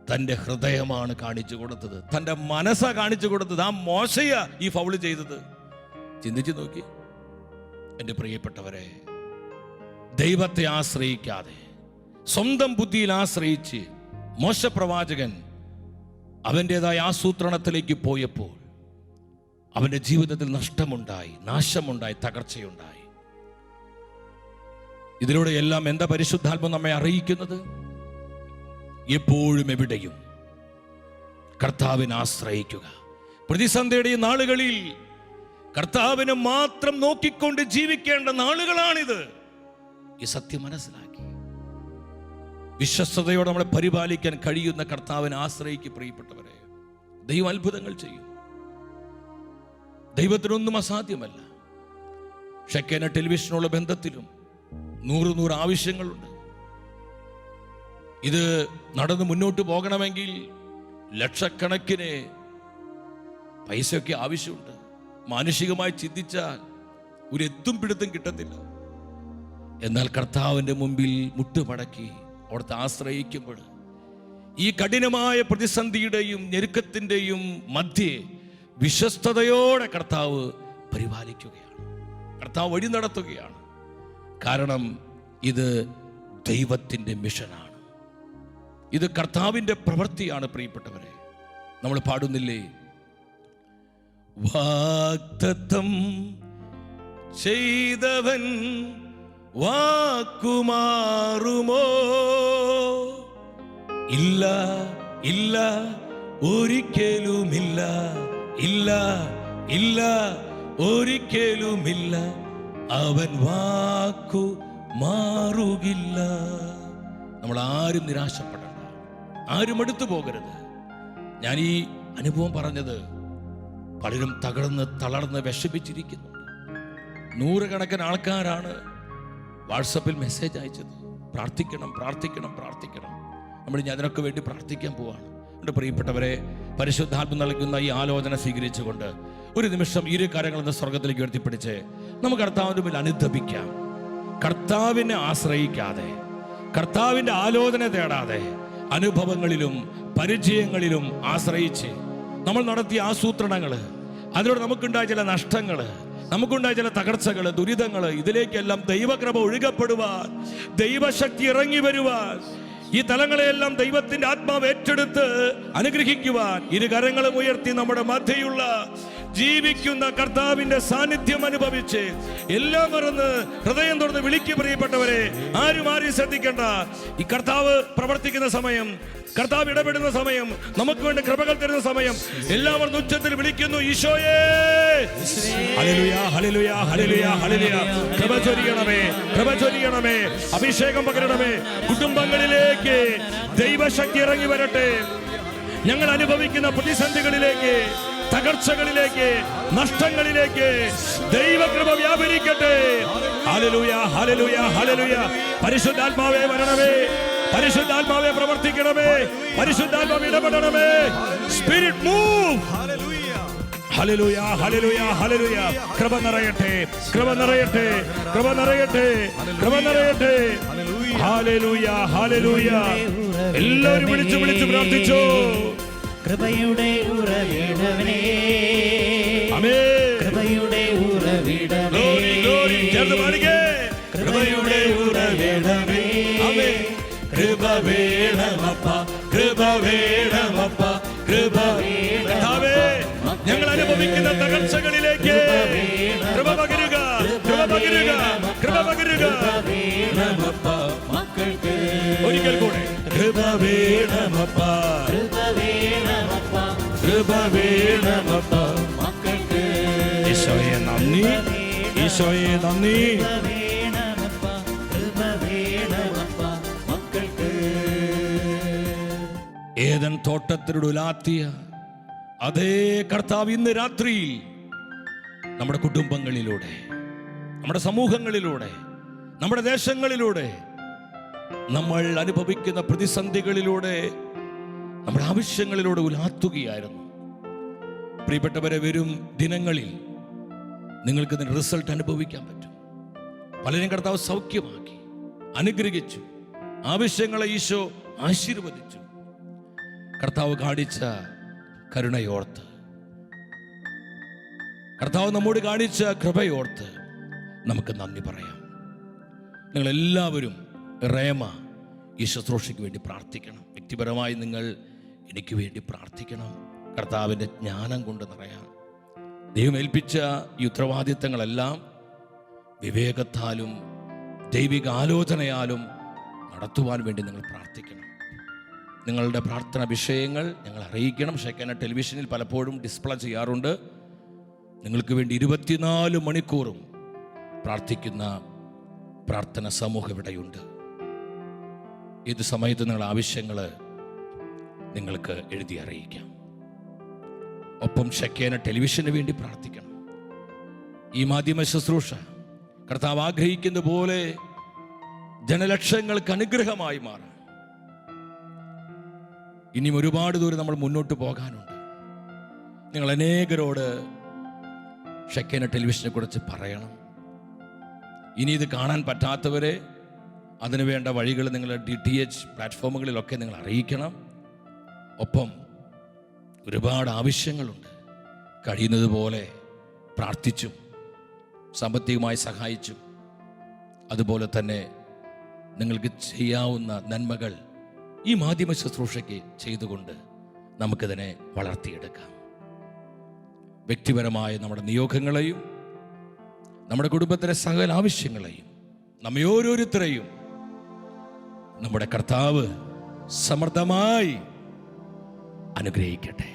തൻ്റെ ഹൃദയമാണ് കാണിച്ചു കൊടുത്തത്, തൻ്റെ മനസ്സാ കാണിച്ചു കൊടുത്തത്. ആ മോശയാ ഈ ഫൗള് ചെയ്തത്. ചിന്തിച്ചു നോക്കി എൻ്റെ പ്രിയപ്പെട്ടവരെ, ദൈവത്തെ ആശ്രയിക്കാതെ സ്വന്തം ബുദ്ധിയിൽ ആശ്രയിച്ച് മോശ പ്രവാചകൻ അവൻ്റെതായ ആസൂത്രണത്തിലേക്ക് പോയപ്പോൾ അവൻ്റെ ജീവിതത്തിൽ നഷ്ടമുണ്ടായി, നാശമുണ്ടായി, തകർച്ചയുണ്ടായി. ഇതിലൂടെ എല്ലാം എന്താ പരിശുദ്ധാത്മ നമ്മെ അറിയിക്കുന്നത്? എപ്പോഴും എവിടെയും കർത്താവിനെ ആശ്രയിക്കുക. പ്രതിസന്ധിയുടെ നാളുകളിൽ കർത്താവിനെ മാത്രം നോക്കിക്കൊണ്ട് ജീവിക്കേണ്ട നാളുകളാണിത്. ഈ സത്യം മനസ്സിലാക്കി വിശ്വസ്തയോടെ നമ്മളെ പരിപാലിക്കാൻ കഴിയുന്ന കർത്താവിനെ ആശ്രയിക്കുക. പ്രിയപ്പെട്ടവരെ, ദൈവം അത്ഭുതങ്ങൾ ചെയ്യും. ദൈവത്തിനൊന്നും അസാധ്യമല്ല. ഷെക്കേന ടെലിവിഷനുള്ള ബന്ധത്തിലും 100 ആവശ്യങ്ങളുണ്ട്. ഇത് നടന്ന് മുന്നോട്ട് പോകണമെങ്കിൽ ലക്ഷക്കണക്കിന് പൈസയൊക്കെ ആവശ്യമുണ്ട്. മാനുഷികമായി ചിന്തിച്ചാൽ ഒരു എത്തും പിടുത്തം കിട്ടത്തില്ല. എന്നാൽ കർത്താവിൻ്റെ മുമ്പിൽ മുട്ടുമടക്കി അവിടുത്തെ ആശ്രയിക്കുമ്പോൾ ഈ കഠിനമായ പ്രതിസന്ധിയുടെയും ഞെരുക്കത്തിൻ്റെയും മധ്യേ വിശ്വസ്തയോടെ കർത്താവ് പരിപാലിക്കുകയാണ്, കർത്താവ് വഴി നടത്തുകയാണ്. കാരണം ഇത് ദൈവത്തിൻ്റെ മിഷനാണ്, ഇത് കർത്താവിൻ്റെ പ്രവൃത്തിയാണ്. പ്രിയപ്പെട്ടവരെ, നമ്മൾ പാടുന്നില്ലേ, വാഗ്ദത്തം ചെയ്തവൻ വാക്കുമാറുമോ? ഇല്ല, ഇല്ല, ഒരിക്കലുമില്ല, ഇല്ല, ഇല്ല, ഒരിക്കലുമില്ല, അവൻ വാക്കു മാറുകില്ല. നമ്മൾ ആരും നിരാശപ്പെടണ്ട, ആരും എടുത്തു പോകരുത്. ഞാൻ ഈ അനുഭവം പറഞ്ഞത് പലരും തകർന്ന് തളർന്ന് വിഷമിച്ചിരിക്കുന്നുണ്ട്. 100 കണക്കിന് ആൾക്കാരാണ് വാട്സപ്പിൽ മെസ്സേജ് അയച്ചത്. പ്രാർത്ഥിക്കണം, പ്രാർത്ഥിക്കണം, പ്രാർത്ഥിക്കണം. നമ്മൾ ഇനി അതിനൊക്കെ വേണ്ടി പ്രാർത്ഥിക്കാൻ പോവാണ്. എൻ്റെ പ്രിയപ്പെട്ടവരെ, പരിശുദ്ധാത്മ നൽകുന്ന ഈ ആലോചന സ്വീകരിച്ചുകൊണ്ട് ഒരു നിമിഷം ഇരു കാര്യങ്ങളെന്ന് സ്വർഗത്തിലേക്ക് ഉയർത്തിപ്പിടിച്ച് നമുക്ക് കർത്താവിൻ്റെ മുന്നിൽ അനുദപിക്കാം. കർത്താവിനെ ആശ്രയിക്കാതെ, കർത്താവിൻ്റെ ആലോചന തേടാതെ, അനുഭവങ്ങളിലും പരിചയങ്ങളിലും ആശ്രയിച്ച് നമ്മൾ നടത്തിയ ആസൂത്രണങ്ങൾ, അതിലൂടെ നമുക്കുണ്ടായ ചില നഷ്ടങ്ങൾ, നമുക്കുണ്ടായ ചില തകർച്ചകൾ, ദുരിതങ്ങൾ, ഇതിലേക്കെല്ലാം ദൈവകൃപ ഒഴുകപ്പെടുവാൻ, ദൈവശക്തി ഇറങ്ങി വരുവാൻ, ഈ തലങ്ങളെയെല്ലാം ദൈവത്തിന്റെ ആത്മാവ് ഏറ്റെടുത്ത് അനുഗ്രഹിക്കുവാൻ ഇരു കരങ്ങളും ഉയർത്തി നമ്മുടെ മധ്യയുള്ള ജീവിക്കുന്ന കർത്താവിന്റെ സാന്നിധ്യം അനുഭവിച്ച് എല്ലാം മറന്ന് ഹൃദയം തുറന്ന് വിളിക്ക്. പ്രിയപ്പെട്ടവരെ, ആരും ശ്രദ്ധിക്കേണ്ട. ഈ കർത്താവ് പ്രവർത്തിക്കുന്ന സമയം, കർത്താവ് ഇടപെടുന്ന സമയം, നമുക്ക് വേണ്ടി കൃപകൾ തരുന്ന സമയം, എല്ലാവരും ഉച്ചത്തിൽ വിളിക്കുന്നു, ഈശോയേ, ഹല്ലേലൂയ, ഹല്ലേലൂയ, ഹല്ലേലൂയ, ഹല്ലേലൂയ. കൃപ ചൊരിയണമേ, കൃപ ചൊരിയണമേ, അഭിഷേകം പകരണമേ. കുടുംബങ്ങളിലേക്ക് ദൈവശക്തി ഇറങ്ങി വരട്ടെ. ഞങ്ങൾ അനുഭവിക്കുന്ന പ്രതിസന്ധികളിലേക്ക്, തകർച്ചകളിലേക്ക്, നഷ്ടങ്ങളിലേക്ക് ദൈവകൃപ വ്യാപരിക്കട്ടെ. ഹല്ലേലൂയ, ഹല്ലേലൂയ, ഹല്ലേലൂയ. പരിശുദ്ധാത്മാവേ വരണമേ, പരിശുദ്ധാത്മാവേ പ്രവർത്തിക്കണമേ, പരിശുദ്ധാത്മാവേ ഇടപെടണമേ. Spirit move. ഹല്ലേലൂയ, ഹല്ലേലൂയ, ഹല്ലേലൂയ. കൃപ നിറയട്ടെ, കൃപ നിറയട്ടെ, കൃപ നിറയട്ടെ, കൃപ നിറയട്ടെ. ഹല്ലേലൂയ, ഹല്ലേലൂയ. എല്ലാവരും വിളിച്ചു വിളിച്ചു പ്രാർത്ഥിച്ചു. കൃപയുടെ ഉറവിടവനേ, ആമേൻ. കൃപയുടെ ഉറവിടവേ, കൃപയുടെ ഉറവിടവേ, ആമേൻ. കൃപ വേണമപ്പ, കൃപ വേണമപ്പ, കൃപ വേണമേ. ഞങ്ങൾ അനുഭവിക്കുന്ന തകർച്ചകളിലേക്ക് കൃപ പകരുക, കൃപ പകരുക. കൃപ വേണമപ്പ മക്കൾക്ക് ഒരിക്കൽ കൂടെ കൃപ വേണമപ്പ കൃപ വേണമപ്പ കൃപ വേണമപ്പ മക്കൾക്ക് ഈശോയെ നന്ദി ഈശോയെ നന്ദി വേണമപ്പ കൃപ വേണമപ്പ മക്കൾക്ക്. ഏദൻ തോട്ടത്തിലൂടെ ഉലാത്തിയ അതേ കർത്താവ് ഇന്ന് രാത്രിയിൽ നമ്മുടെ കുടുംബങ്ങളിലൂടെ, നമ്മുടെ സമൂഹങ്ങളിലൂടെ, നമ്മുടെ ദേശങ്ങളിലൂടെ, നമ്മൾ അനുഭവിക്കുന്ന പ്രതിസന്ധികളിലൂടെ, നമ്മുടെ ആവശ്യങ്ങളിലൂടെ ഉലാത്തുകയായിരുന്നു. പ്രിയപ്പെട്ടവരെ, വരും ദിനങ്ങളിൽ നിങ്ങൾക്ക് ഇതിന്റെ റിസൾട്ട് അനുഭവിക്കാൻ പറ്റും. പലരും കർത്താവ് സൗഖ്യമാക്കി, അനുഗ്രഹിച്ചു, ആവശ്യങ്ങളെ ഈശോ ആശീർവദിച്ചു. കർത്താവ് കാണിച്ച കരുണയോർത്ത്, കർത്താവ് നമ്മോട് കാണിച്ച കൃപയോർത്ത് നമുക്ക് നന്ദി പറയാം. നിങ്ങളെല്ലാവരും റേമ ഈ ശുശ്രൂഷയ്ക്ക് വേണ്ടി പ്രാർത്ഥിക്കണം. വ്യക്തിപരമായി നിങ്ങൾ എനിക്ക് വേണ്ടി പ്രാർത്ഥിക്കണം. കർത്താവിൻ്റെ ജ്ഞാനം കൊണ്ട് നിറയാൻ ദൈവം ഏൽപ്പിച്ച ഈ ഉത്തരവാദിത്തങ്ങളെല്ലാം വിവേകത്താലും ദൈവിക ആലോചനയാലും നടത്തുവാൻ വേണ്ടി നിങ്ങൾ പ്രാർത്ഥിക്കണം. നിങ്ങളുടെ പ്രാർത്ഥന വിഷയങ്ങൾ ഞങ്ങൾ അറിയിക്കണം. ഷെക്കേന ടെലിവിഷനിൽ പലപ്പോഴും ഡിസ്പ്ലേ ചെയ്യാറുണ്ട്. നിങ്ങൾക്ക് വേണ്ടി 24 മണിക്കൂറും പ്രാർത്ഥിക്കുന്ന പ്രാർത്ഥന സമൂഹം ഇവിടെയുണ്ട്. ഏത് സമയത്ത് നിങ്ങളുടെ ആവശ്യങ്ങൾ നിങ്ങൾക്ക് എഴുതി അറിയിക്കാം. ഒപ്പം ഷെക്കേന ടെലിവിഷന് വേണ്ടി പ്രാർത്ഥിക്കണം. ഈ മാധ്യമ ശുശ്രൂഷ കർത്താവ് ആഗ്രഹിക്കുന്ന പോലെ ജനലക്ഷങ്ങൾക്ക് അനുഗ്രഹമായി മാറാം. ഇനിയും ഒരുപാട് ദൂരം നമ്മൾ മുന്നോട്ട് പോകാനുണ്ട്. നിങ്ങൾ അനേകരോട് ഷെക്കേന ടെലിവിഷനെ കുറിച്ച് പറയണം. ഇനി ഇത് കാണാൻ പറ്റാത്തവരെ അതിനു വേണ്ട വഴികൾ നിങ്ങൾ DTH പ്ലാറ്റ്ഫോമുകളിലൊക്കെ നിങ്ങൾ അറിയിക്കണം. ഒപ്പം ഒരുപാട് ആവശ്യങ്ങളുണ്ട്. കഴിയുന്നത് പോലെ പ്രാർത്ഥിച്ചും സാമ്പത്തികമായി സഹായിച്ചും അതുപോലെ തന്നെ നിങ്ങൾക്ക് ചെയ്യാവുന്ന നന്മകൾ ഈ മാധ്യമ ശുശ്രൂഷയ്ക്ക് ചെയ്തുകൊണ്ട് നമുക്കിതിനെ വളർത്തിയെടുക്കാം. വ്യക്തിപരമായ നമ്മുടെ നിയോഗങ്ങളെയും നമ്മുടെ കുടുംബത്തിലെ സകല ആവശ്യങ്ങളെയും നമ്മെ ഓരോരുത്തരെയും നമ്മുടെ കർത്താവ് സമൃദ്ധമായി അനുഗ്രഹിക്കട്ടെ.